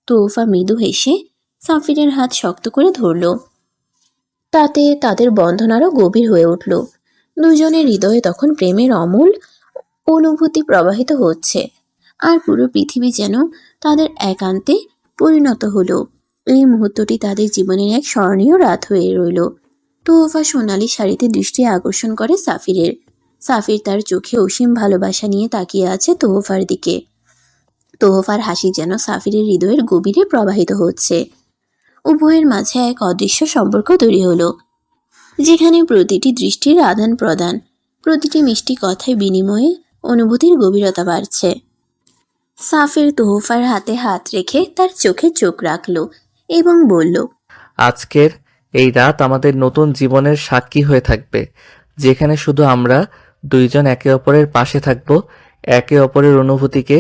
Speaker 3: তোহফা মৃদু হেসে সাফিরের হাত শক্ত করে ধরল। তাতে তাদের বন্ধন আরো গভীর হয়ে উঠল। দুজনের হৃদয়ে তখন প্রেমের অমূল অনুভূতি প্রবাহিত হচ্ছে। আর পুরো পৃথিবী যেন তাদের একান্তে পরিণত হলো। এই মুহূর্তটি তাদের জীবনের এক স্মরণীয় রাত হয়ে রইল। তোহফা সোনালী শাড়িতে দৃষ্টি আকর্ষণ করে সাফিরের। সাফির তার চোখে অসীম ভালোবাসা নিয়ে তাকিয়ে আছে তোহফার দিকে। তোহফার হাসি যেন সাফিরের হৃদয়ের গভীরে প্রবাহিত হচ্ছে। উভয়ের মাঝে এক অদৃশ্য সম্পর্ক তৈরি হলো, যেখানে প্রতিটি দৃষ্টির আদান প্রদান, প্রতিটি মিষ্টি কথায় বিনিময়ে অনুভূতির গভীরতা বাড়ছে। সাফির তোহফার হাতে হাত রেখে তার চোখে চোখ রাখল এবং বলল,
Speaker 2: আজকের এই রাত আমাদের নতুন জীবনের সাক্ষী হয়ে থাকবে, যেখানে শুধু আমরা দুইজন একে অপরের পাশে থাকব, একে অপরের অনুভূতিকে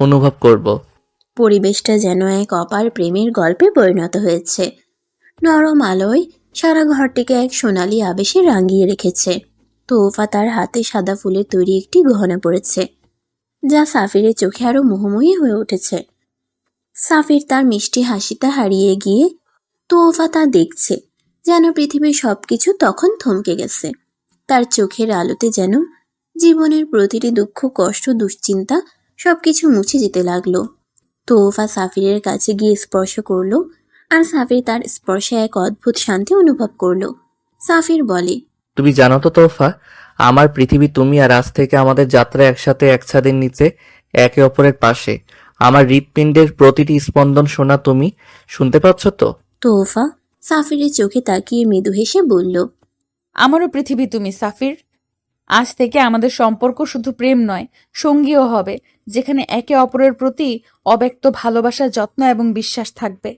Speaker 2: অনুভব করব।
Speaker 3: পরিবেশটা যেন এক অপার প্রেমের গল্পে পরিণত হয়েছে। নরম আলোয় সারা ঘরটিকে এক সোনালী আবেশে রাঙিয়ে রেখেছে। তোহফা তার হাতে সাদা ফুলের তৈরি একটি গহনা পরেছে, যা সাফিরের চোখে আরো মোহময়ী হয়ে উঠেছে। সাফির তার মিষ্টি হাসিটা হারিয়ে গিয়ে তোহফা তা দেখছে, যেন পৃথিবীর সবকিছু তখন থমকে গেছে। তার চোখের আলোতে যেন জীবনের প্রতিটি দুঃখ, কষ্ট, দুশ্চিন্তা সবকিছু মুছে যেতে লাগলো। তোহফা সাফিরের কাছে গিয়ে স্পর্শ করলো, আর সাফির তার স্পর্শে এক অদ্ভুত শান্তি অনুভব করলো। সাফির বলে,
Speaker 2: তুমি জানো তো তোফা, আমার পৃথিবী তুমি, আর আজ থেকে আমাদের যাত্রা একসাথে এক ছাদের নিচে একে অপরের পাশে। আমার হৃৎপিণ্ডের প্রতিটি স্পন্দন শোনা তুমি, শুনতে পাচ্ছ তো?
Speaker 3: তোহফা সাফিরের চোখে তাকিয়ে মৃদু হেসে বলল,
Speaker 1: আমারও পৃথিবী তুমি সাফির। আজ থেকে আমাদের সম্পর্ক শুধু প্রেম নয়, সঙ্গীও হবে, যেখানে একে অপরের প্রতি অব্যক্ত ভালোবাসা, যত্ন এবং বিশ্বাস থাকবে।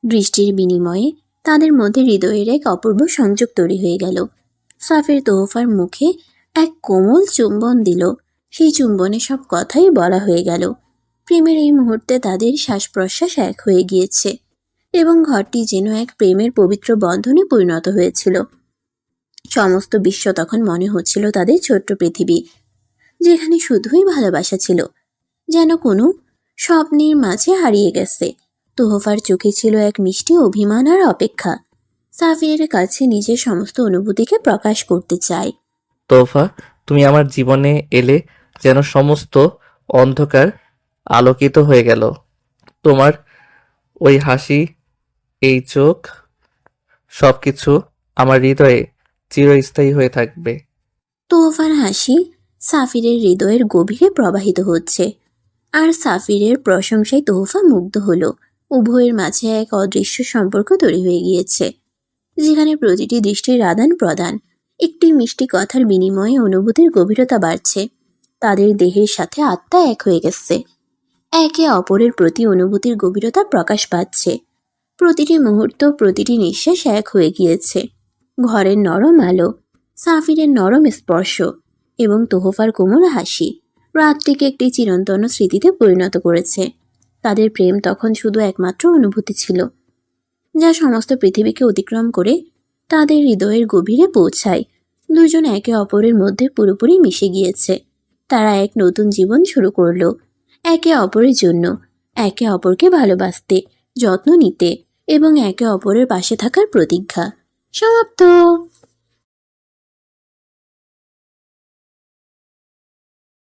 Speaker 3: দৃষ্টির বিনিময়ে তাদের মধ্যে হৃদয়ের এক অপূর্ব সংযোগ তৈরি হয়ে গেল। সাফির তোহফার মুখে এক কোমল চুম্বন দিল। সেই চুম্বনে সব কথাই বলা হয়ে গেল। প্রেমের এই মুহূর্তে তাদের শ্বাস প্রশ্বাস এক হয়ে গিয়েছে এবং ঘরটি যেন এক প্রেমের পবিত্র বন্ধনে পরিণত হয়েছিল। সমস্ত বিশ্ব তখন মনে হচ্ছিল তাদের ছোট্ট পৃথিবী, যেখানে শুধুই ভালোবাসা ছিল, যেন কোনো স্বপ্নের মাঝে হারিয়ে গেছে। তোহফার চোখে ছিল এক মিষ্টি অভিমান আর অপেক্ষা। সাফিরের কাছে নিজের সমস্ত অনুভূতিকে প্রকাশ করতে চায়।
Speaker 2: তোফা, তুমি আমার জীবনে এলে যেন সমস্ত অন্ধকার আলোকিত হয়ে গেল। তোমার ওই হাসি, এই চোখ, সবকিছু আমার হৃদয়ে চিরস্থায়ী হয়ে থাকবে।
Speaker 3: তোহফার হাসি সাফিরের হৃদয়ের গভীরে প্রবাহিত হচ্ছে, আর সাফিরের প্রশংসায় তোহফা মুগ্ধ হলো। উভয়ের মাঝে এক অদৃশ্য সম্পর্ক তৈরি হয়ে গিয়েছে, যেখানে প্রতিটি দৃষ্টির আদান প্রদান, একটি মিষ্টি কথার বিনিময়ে অনুভূতির গভীরতা বাড়ছে। তাদের দেহের সাথে আত্মা এক হয়ে গেছে, একে অপরের প্রতি অনুভূতির গভীরতা প্রকাশ পাচ্ছে। প্রতিটি মুহূর্ত, প্রতিটি নিঃশ্বাস এক হয়ে গিয়েছে। ঘরের নরম আলো, সাফিরের নরম স্পর্শ এবং তোহফার কোমল হাসি রাতটিকে একটি চিরন্তন স্মৃতিতে পরিণত করেছে। তাদের প্রেম তখন শুধু একমাত্র অনুভূতি ছিল, যা সমস্ত পৃথিবীকে অতিক্রম করে তাদের হৃদয়ের গভীরে পৌঁছায়। দুজন একে অপরের মধ্যে পুরোপুরি মিশে গিয়েছে। তারা এক নতুন জীবন শুরু করলো, একে অপরের জন্য, একে অপরকে ভালোবাসতে, যত্ন নিতে এবং একে অপরের পাশে থাকার প্রতিজ্ঞা। সমাপ্ত।